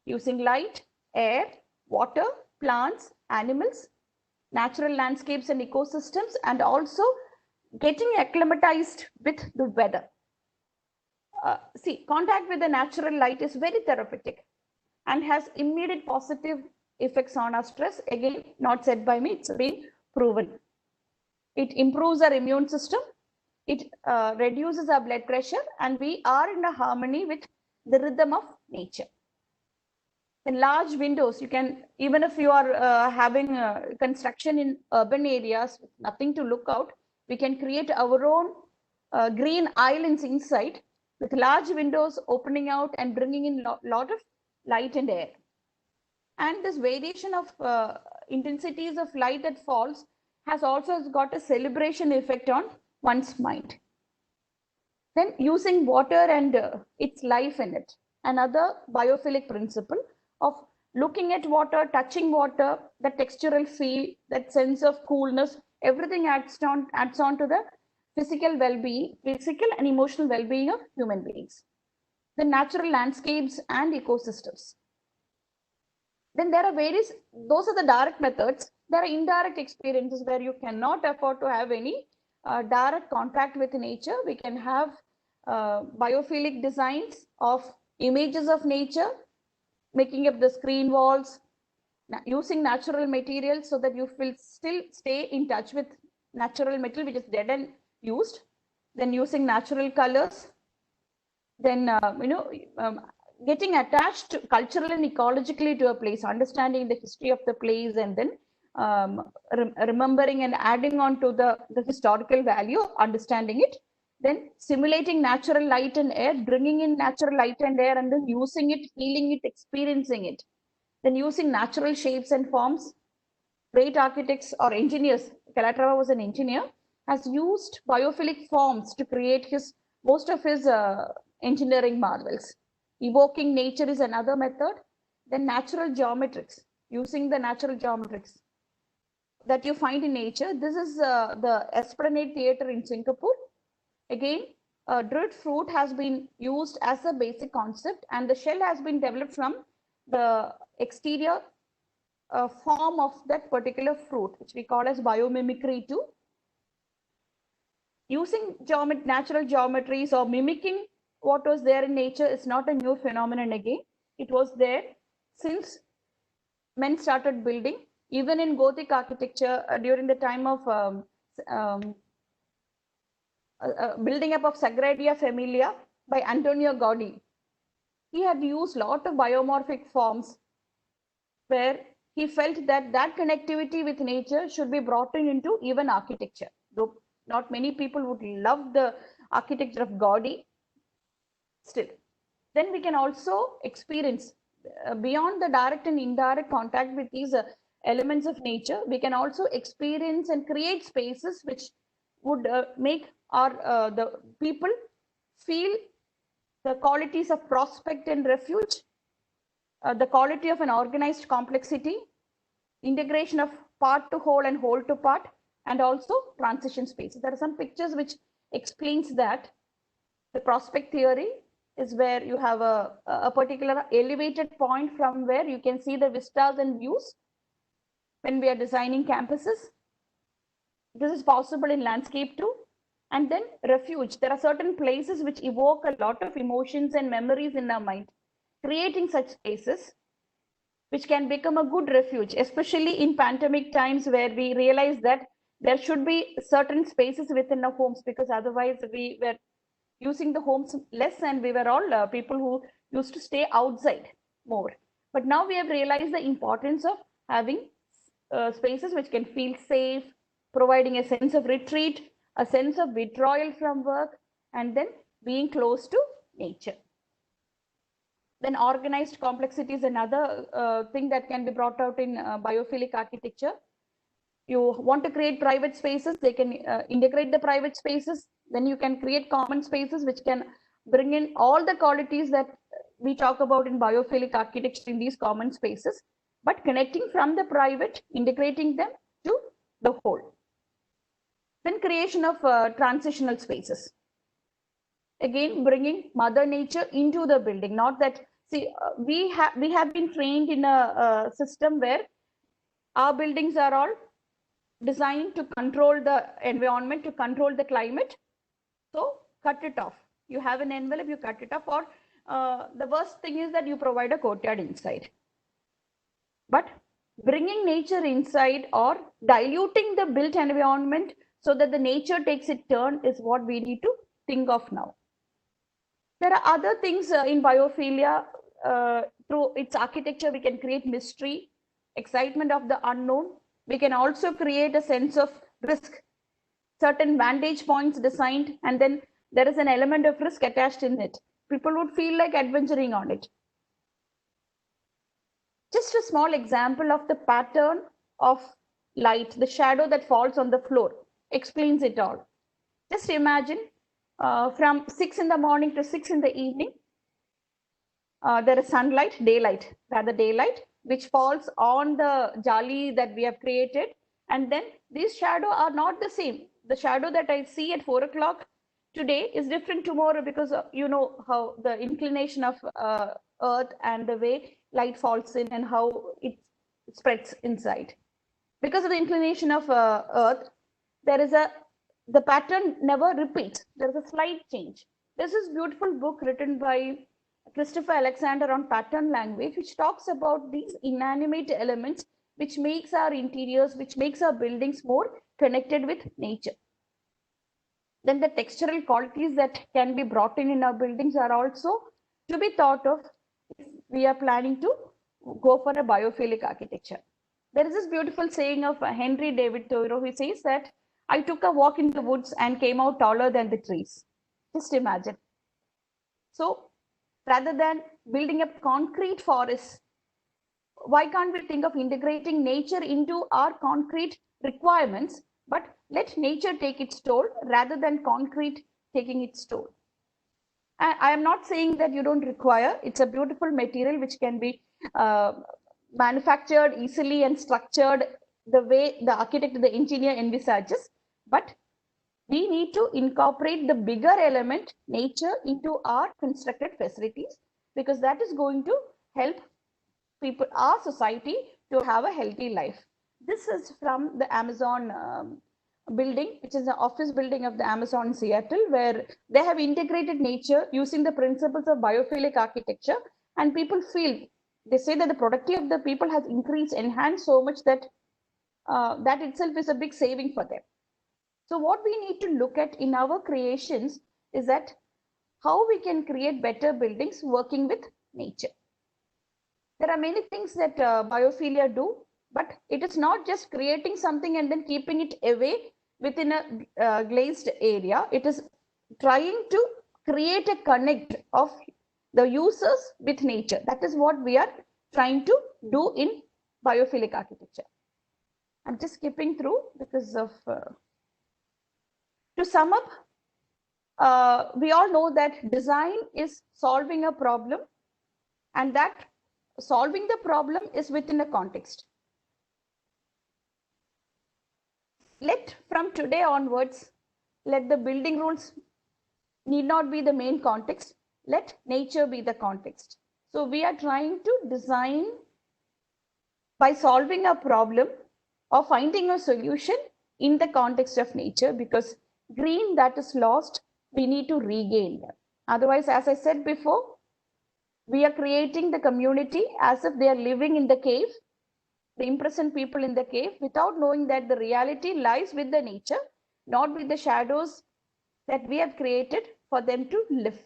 using light, air, water, plants, animals, natural landscapes and ecosystems, and also getting acclimatized with the weather. See, contact with the natural light is very therapeutic and has immediate positive effects on our stress. Again, not said by me, it's been proven. It improves our immune system. It reduces our blood pressure, and we are in a harmony with the rhythm of nature. In large windows, you can, even if you are having construction in urban areas with nothing to look out, we can create our own green islands inside with large windows opening out and bringing in a lot of light and air. And this variation of intensities of light that falls has also got a celebration effect on one's mind. Then using water and its life in it, another biophilic principle of looking at water, touching water, the textural feel, that sense of coolness, everything adds on to the physical well-being, physical and emotional well-being of human beings. The natural landscapes and ecosystems. Then there are various, those are the direct methods. There are indirect experiences where you cannot afford to have any direct contact with nature. We can have biophilic designs of images of nature, making up the screen walls, using natural materials so that you will still stay in touch with natural material which is dead and used, then using natural colors, then getting attached culturally and ecologically to a place, understanding the history of the place, and then remembering and adding on to the historical value, understanding it, then simulating natural light and air, bringing in natural light and air, and then using it, feeling it, experiencing it, then using natural shapes and forms. Great architects or engineers, Calatrava was an engineer, has used biophilic forms to create most of his engineering marvels. Evoking nature is another method. Then natural geometrics, using the natural geometrics that you find in nature. This is the Esplanade Theatre in Singapore. Again, dried fruit has been used as a basic concept, and the shell has been developed from the exterior form of that particular fruit, which we call as biomimicry too. Using natural geometries or mimicking what was there in nature is not a new phenomenon again. It was there since men started building. Even in Gothic architecture, during the time of building up of Sagradia Familia by Antonio Gaudi, he had used a lot of biomorphic forms where he felt that connectivity with nature should be brought into even architecture. Though not many people would love the architecture of Gaudi, still. Then we can also experience, beyond the direct and indirect contact with these elements of nature, we can also experience and create spaces which would make the people feel the qualities of prospect and refuge, the quality of an organized complexity, integration of part to whole and whole to part, and also transition spaces. There are some pictures which explains that. The prospect theory is where you have a particular elevated point from where you can see the vistas and views when we are designing campuses. This is possible in landscape too. And then refuge. There are certain places which evoke a lot of emotions and memories in our mind. Creating such spaces which can become a good refuge, especially in pandemic times where we realize that there should be certain spaces within our homes, because otherwise we were using the homes less and we were all people who used to stay outside more. But now we have realized the importance of having spaces which can feel safe, providing a sense of retreat, a sense of withdrawal from work, and then being close to nature. Then organized complexity is another thing that can be brought out in biophilic architecture. You want to create private spaces, they can integrate the private spaces. Then you can create common spaces which can bring in all the qualities that we talk about in biophilic architecture in these common spaces, but connecting from the private, integrating them to the whole. Then creation of transitional spaces. Again, bringing Mother Nature into the building. Not that, see, we have been trained in a system where our buildings are all designed to control the environment, to control the climate. So cut it off. You have an envelope, you cut it off, or the worst thing is that you provide a courtyard inside. But bringing nature inside or diluting the built environment so that the nature takes its turn is what we need to think of now. There are other things in biophilia. Through its architecture, we can create mystery, excitement of the unknown. We can also create a sense of risk, certain vantage points designed, and then there is an element of risk attached in it. People would feel like adventuring on it. Just a small example of the pattern of light, the shadow that falls on the floor, explains it all. Just imagine from 6 in the morning to 6 in the evening, there is sunlight, daylight, which falls on the jali that we have created. And then these shadows are not the same. The shadow that I see at 4 o'clock today is different tomorrow, because you know how the inclination of earth and the way light falls in and how it spreads inside. Because of the inclination of earth, there is a the pattern never repeats. There is a slight change. This is a beautiful book written by Christopher Alexander on pattern language, which talks about these inanimate elements, which makes our interiors, which makes our buildings more connected with nature. Then the textural qualities that can be brought in our buildings are also to be thought of if we are planning to go for a biophilic architecture. There is this beautiful saying of Henry David Thoreau, who says that I took a walk in the woods and came out taller than the trees. Just imagine. So rather than building a concrete forest, why can't we think of integrating nature into our concrete requirements, but let nature take its toll rather than concrete taking its toll? I am not saying that you don't require, it's a beautiful material which can be manufactured easily and structured the way the architect, the engineer envisages, but we need to incorporate the bigger element, nature, into our constructed facilities, because that is going to help people, our society, to have a healthy life. This is from the Amazon building, which is the office building of the Amazon in Seattle, where they have integrated nature using the principles of biophilic architecture, and people feel, they say that the productivity of the people has increased, enhanced so much that that itself is a big saving for them. So what we need to look at in our creations is that how we can create better buildings working with nature. There are many things that biophilia do, but it is not just creating something and then keeping it away within a glazed area. It is trying to create a connect of the users with nature. That is what we are trying to do in biophilic architecture. I'm just skipping through because of to sum up, we all know that design is solving a problem, and that solving the problem is within a context. From today onwards, let the building rules need not be the main context. Let nature be the context. So we are trying to design by solving a problem or finding a solution in the context of nature, because green that is lost, we need to regain them. Otherwise, as I said before, we are creating the community as if they are living in the cave, the imprisoned people in the cave, without knowing that the reality lies with the nature, not with the shadows that we have created for them to live.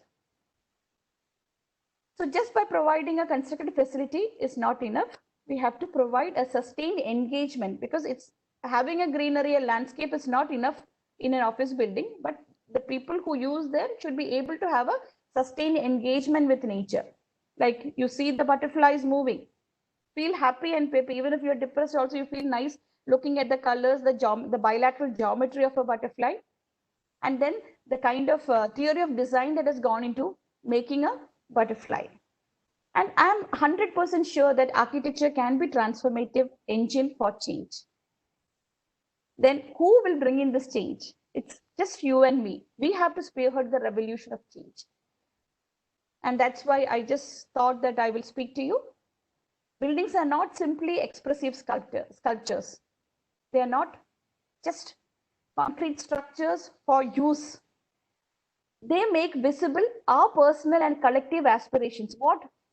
So just by providing a constructed facility is not enough. We have to provide a sustained engagement, because it's having a greenery, a landscape is not enough in an office building, but the people who use them should be able to have a sustained engagement with nature. Like you see the butterflies moving, feel happy and peppy. Even if you're depressed also, you feel nice looking at the colors, the bilateral geometry of a butterfly, and then the kind of theory of design that has gone into making a butterfly. And I'm 100% sure that architecture can be transformative engine for change. Then who will bring in this change? It's just you and me. We have to spearhead the revolution of change. And that's why I just thought that I will speak to you. Buildings are not simply expressive sculptures. They are not just concrete structures for use. They make visible our personal and collective aspirations.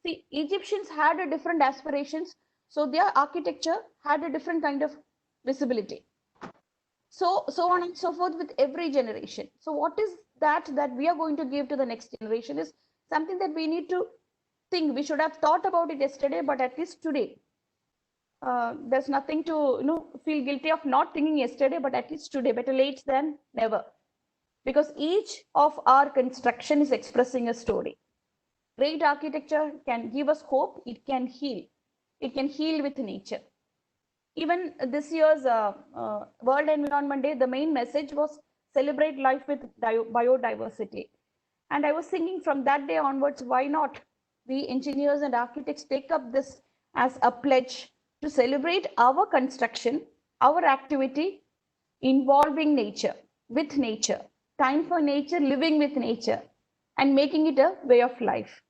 Egyptians had a different aspirations, so their architecture had a different kind of visibility. So on and so forth with every generation. So what is that we are going to give to the next generation is something that we need to think. We should have thought about it yesterday, but at least today. There's nothing to feel guilty of not thinking yesterday, but at least today. Better late than never. Because each of our construction is expressing a story. Great architecture can give us hope. It can heal. It can heal with nature. Even this year's World Environment Day, the main message was celebrate life with biodiversity. And I was thinking from that day onwards, why not we engineers and architects take up this as a pledge to celebrate our construction, our activity involving nature, with nature, time for nature, living with nature, and making it a way of life.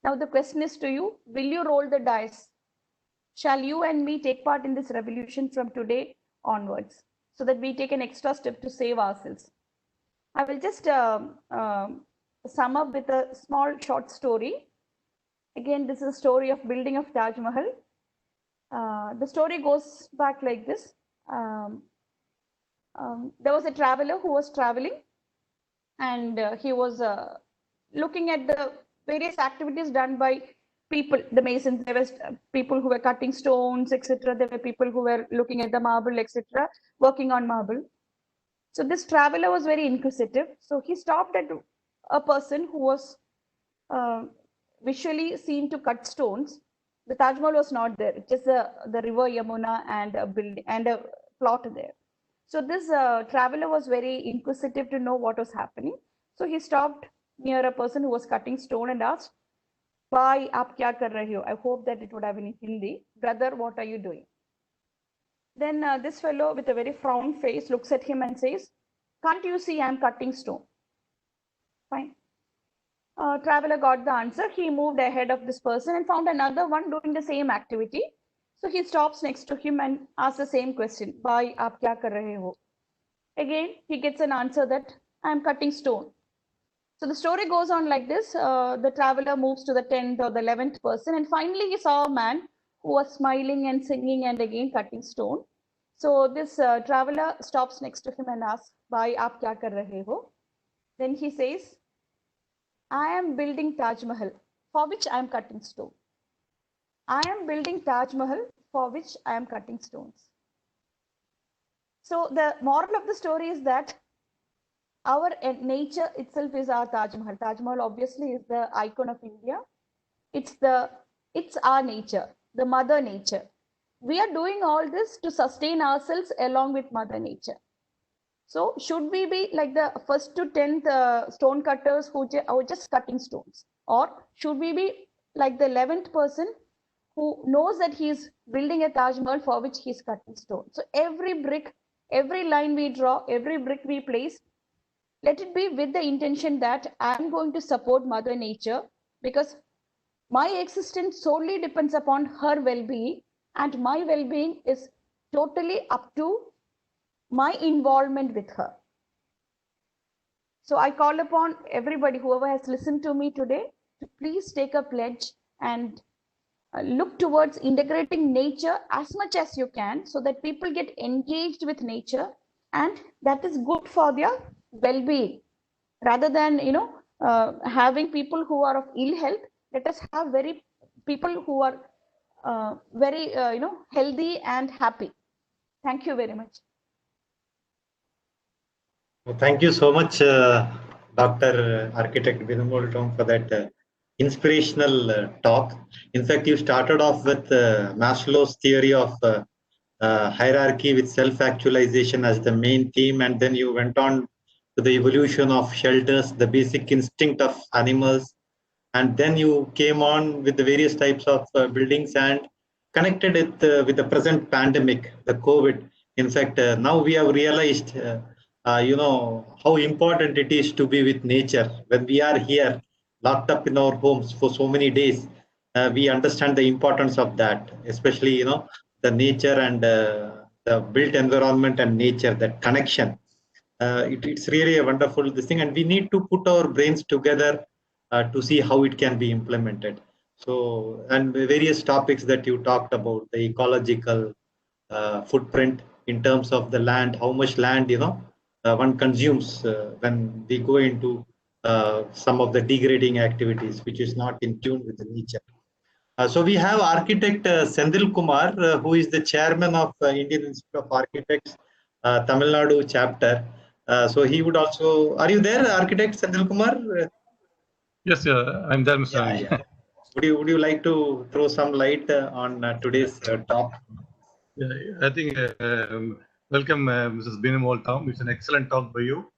Now the question is to you, will you roll the dice? Shall you and me take part in this revolution from today onwards? so that we take an extra step to save ourselves. I will just sum up with a small short story. Again, this is a story of building of Taj Mahal. The story goes back like this. There was a traveler who was traveling, and he was looking at the various activities done by people, the masons. There was people who were cutting stones, etc. There were people who were looking at the marble, etc., working on marble. So this traveler was very inquisitive. So he stopped at a person who was visually seen to cut stones. The Taj Mahal was not there, just the river Yamuna and a building and a plot there. So this traveler was very inquisitive to know what was happening. So he stopped near a person who was cutting stone and asked, "Bhai, aap kya kar rahe ho?" I hope that it would have been in Hindi. "Brother, what are you doing?" Then this fellow with a very frown face looks at him and says, "Can't you see I'm cutting stone?" Fine. Traveler got the answer. He moved ahead of this person and found another one doing the same activity. So he stops next to him and asks the same question, "Bhai, aap kya kar rahe ho?" Again, he gets an answer that I'm cutting stone. So the story goes on like this. The traveler moves to the 10th or the 11th person, and finally he saw a man who was smiling and singing and again cutting stone. So this traveler stops next to him and asks, "Bhai, aap kya kar rahe ho?" Then he says, "I am building Taj Mahal, for which I am cutting stone." I am building Taj Mahal, for which I am cutting stones. So the moral of the story is that our nature itself is our Taj Mahal. Taj Mahal obviously is the icon of India. It's our nature, the mother nature. We are doing all this to sustain ourselves along with mother nature. So should we be like the first to 10th stone cutters who are just cutting stones? Or should we be like the 11th person who knows that he's building a Taj Mahal for which he's cutting stone? So every brick, every line we draw, every brick we place, let it be with the intention that I'm going to support Mother Nature, because my existence solely depends upon her well-being, and my well-being is totally up to my involvement with her. So I call upon everybody, whoever has listened to me today, to please take a pledge and look towards integrating nature as much as you can, so that people get engaged with nature, and that is good for their well-being. Rather than having people who are of ill health, let us have people who are very healthy and happy. Thank you very much. Thank you so much, Dr. Architect Binumol Tom, for that inspirational talk. In fact, you started off with Maslow's theory of hierarchy with self-actualization as the main theme, and then you went on to the evolution of shelters, the basic instinct of animals, and then you came on with the various types of buildings and connected it with the present pandemic, the COVID. In fact, now we have realized, how important it is to be with nature. When we are here, locked up in our homes for so many days, we understand the importance of that, especially, the nature and the built environment and nature, that connection. It's really a wonderful this thing, and we need to put our brains together to see how it can be implemented. So, and the various topics that you talked about, the ecological footprint in terms of the land, how much land one consumes when we go into some of the degrading activities, which is not in tune with the nature. So we have architect Sendil Kumar, who is the chairman of Indian Institute of Architects, Tamil Nadu chapter. So he would also, are you there, architect Sendil Kumar? Yes, I'm there, Mr. Yeah, yeah. Would you like to throw some light on today's talk? Yeah, I think welcome, Mrs. Binumol Tom. It's an excellent talk by you.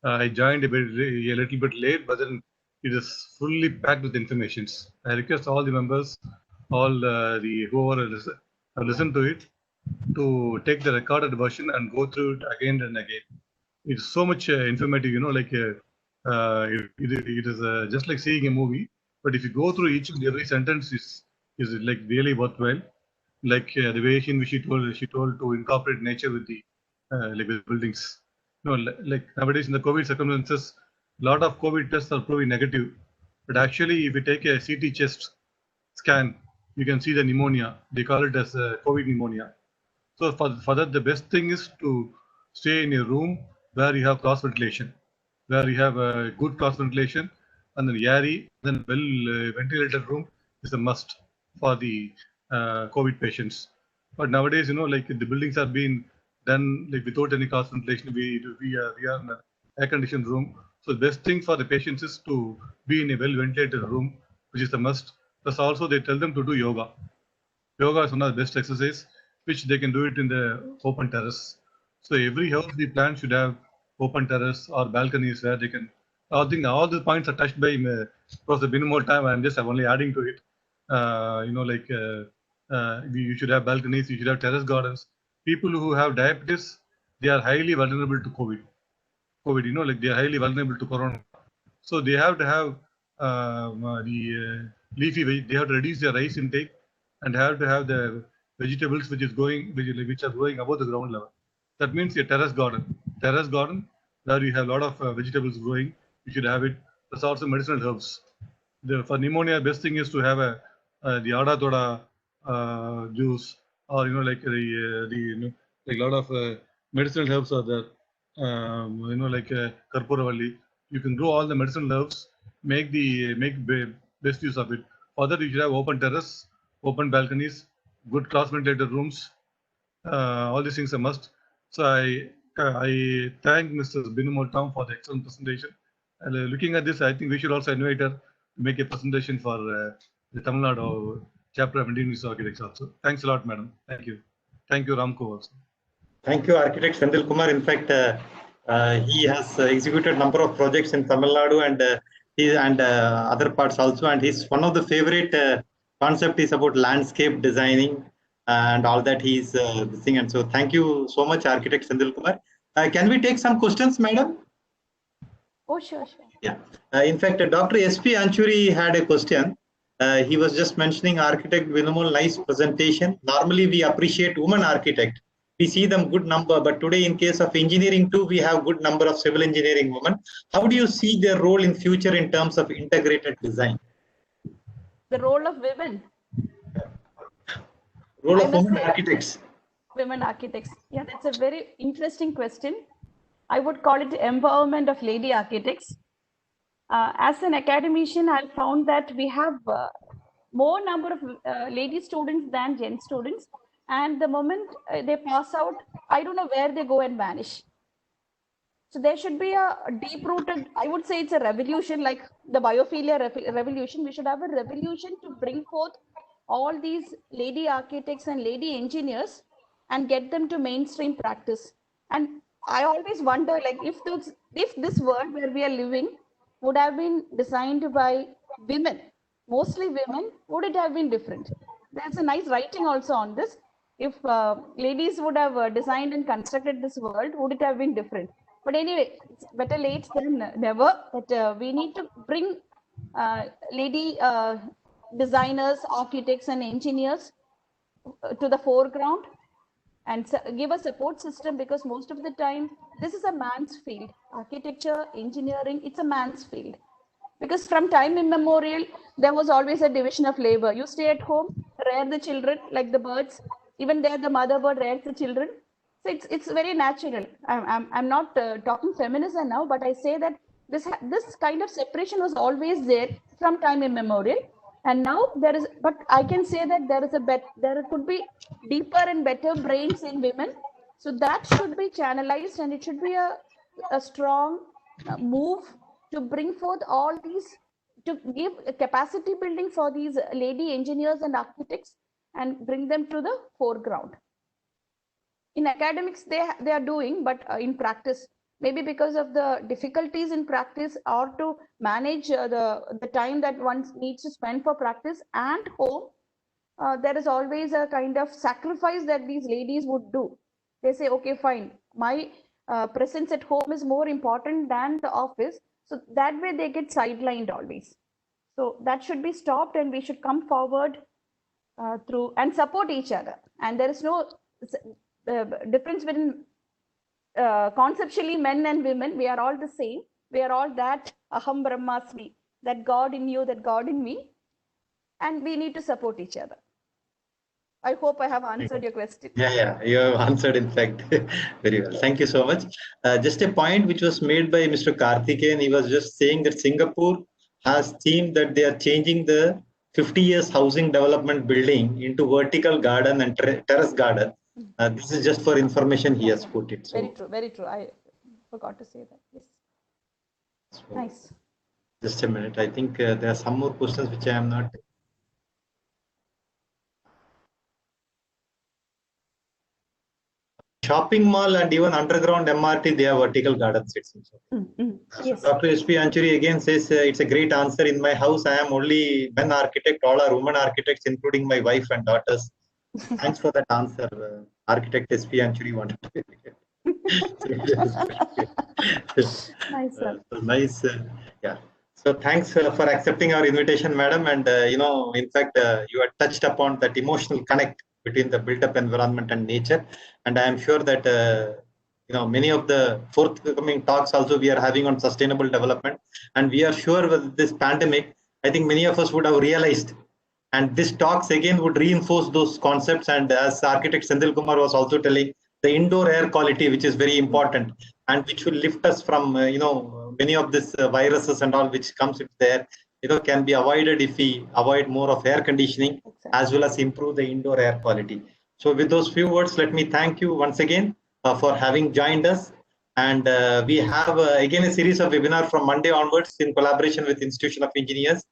I joined a little bit late, but then it is fully packed with information. I request all the members, all whoever have listened to it, to take the recorded version and go through it again and again. It's so much informative, it is just like seeing a movie. But if you go through each and every sentence, is like really worthwhile. Like the way in which she told to incorporate nature with the like with buildings. Like nowadays in the COVID circumstances, a lot of COVID tests are proving negative. But actually, if you take a CT chest scan, you can see the pneumonia. They call it as COVID pneumonia. So for that, the best thing is to stay in a room where you have cross ventilation, where you have a good cross ventilation, and then airy, then well ventilated room is a must for the COVID patients. But nowadays, like the buildings are being done like without any cross ventilation. We are in an air conditioned room. So the best thing for the patients is to be in a well ventilated room, which is a must. Plus also they tell them to do yoga. Yoga is one of the best exercise, which they can do it in the open terrace. So every house we plan should have open terrace or balconies where they can. I think all the points are touched by Professor Binumol Tom. I'm only adding to it. You should have balconies. You should have terrace gardens. People who have diabetes, they are highly vulnerable to COVID. Like they are highly vulnerable to corona. So they have to have the leafy. They have to reduce their rice intake and have to have the vegetables which are growing above the ground level. That means a terrace garden where you have a lot of vegetables growing. You should have it. There's also medicinal herbs. For pneumonia, best thing is to have the ada toda juice, or like a lot of medicinal herbs are there. Like karpuravalli. You can grow all the medicinal herbs. Best use of it. For that, you should have open terrace, open balconies, good cross ventilated rooms. All these things are must. So I thank Mr. Binumol Tom for the excellent presentation. And looking at this, I think we should also invite her to make a presentation for the Tamil Nadu chapter of Indian Architects also. Thanks a lot, madam. Thank you. Thank you, Ramco also. Thank you, Architect Sendil Kumar. In fact, he has executed number of projects in Tamil Nadu and other parts also. And his one of the favorite concept is about landscape designing and all that he's thing. And so, thank you so much, Architect Sendil Kumar. Can we take some questions, madam? Oh, sure. Yeah. In fact, Dr. S.P. Anchuri had a question. He was just mentioning Architect Binumol, nice presentation. Normally, we appreciate women architect. We see them good number, but today in case of engineering too, we have good number of civil engineering women. How do you see their role in future in terms of integrated design? The role of women. Role of women architects. Women architects. Yeah, that's a very interesting question. I would call it empowerment of lady architects. As an academician, I found that we have more number of lady students than gen students. And the moment they pass out, I don't know where they go and vanish. So there should be a deep-rooted, I would say it's a revolution, like the biophilia revolution. We should have a revolution to bring forth all these lady architects and lady engineers and get them to mainstream practice. And I always wonder, like, if this world where we are living would have been designed by women, mostly women, would it have been different? There's a nice writing also on this. If ladies would have designed and constructed this world, would it have been different? But anyway, it's better late than never. But we need to bring lady designers, architects, and engineers to the foreground and give a support system, because most of the time this is a man's field. Architecture, engineering, it's a man's field. Because from time immemorial, there was always a division of labor. You stay at home, rear the children like the birds. Even there, the mother bird rears the children. So it's very natural. I'm not talking feminism now, but I say that this kind of separation was always there from time immemorial. And now there is, but I can say that there could be deeper and better brains in women. So that should be channelized, and it should be a strong move to bring forth all these, to give a capacity building for these lady engineers and architects and bring them to the foreground. In academics, they are doing, but in practice, maybe because of the difficulties in practice, or to manage the time that one needs to spend for practice and home, there is always a kind of sacrifice that these ladies would do. They say, okay, fine, my presence at home is more important than the office. So that way they get sidelined always. So that should be stopped, and we should come forward through and support each other. And there is no difference between conceptually, men and women, we are all the same. We are all that Aham Brahmasmi, that God in you, that God in me. And we need to support each other. I hope I have answered your question. Yeah, you have answered, in fact, very well. Thank you so much. Just a point which was made by Mr. Karthikeyan, he was just saying that Singapore has themed that they are changing the 50 years housing development building into vertical garden and terrace garden. This is just for information he has put it. So, very true, very true. I forgot to say that. Yes. So, nice. Just a minute. I think there are some more questions which I am not. Shopping mall and even underground MRT, they have vertical gardens. It seems. Yes. Dr. S.P. Anchuri again says it's a great answer. In my house, I am only men architect. All are women architects, including my wife and daughters. Thanks for that answer, Architect S.P. Anchuri wanted to. Nice, sir. Nice. Yeah. So thanks for accepting our invitation, madam. And in fact, you had touched upon that emotional connect between the built-up environment and nature. And I am sure that many of the forthcoming talks also we are having on sustainable development. And we are sure with this pandemic, I think many of us would have realized. And this talks again would reinforce those concepts. And as architect Sendil Kumar was also telling, the indoor air quality, which is very important, and which will lift us from many of these viruses and all which comes with the air, can be avoided if we avoid more of air conditioning, as well as improve the indoor air quality. So with those few words, let me thank you once again for having joined us. And we have again a series of webinars from Monday onwards in collaboration with Institution of Engineers,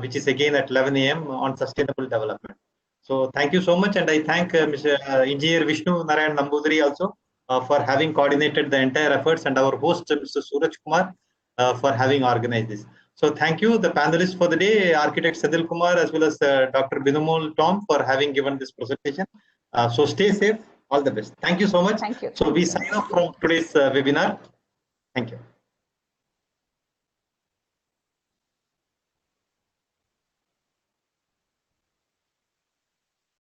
which is again at 11 a.m. on sustainable development. So thank you so much, and I thank Mr. Engineer Vishnu Narayan Nambudiri also for having coordinated the entire efforts, and our host Mr. Suraj Kumar for having organized this. So thank you, the panelists for the day, Architect Sendil Kumar as well as Dr.Ar.Binumol Tom for having given this presentation. So stay safe, all the best. Thank you so much. Thank you. So we sign off from today's webinar. Thank you.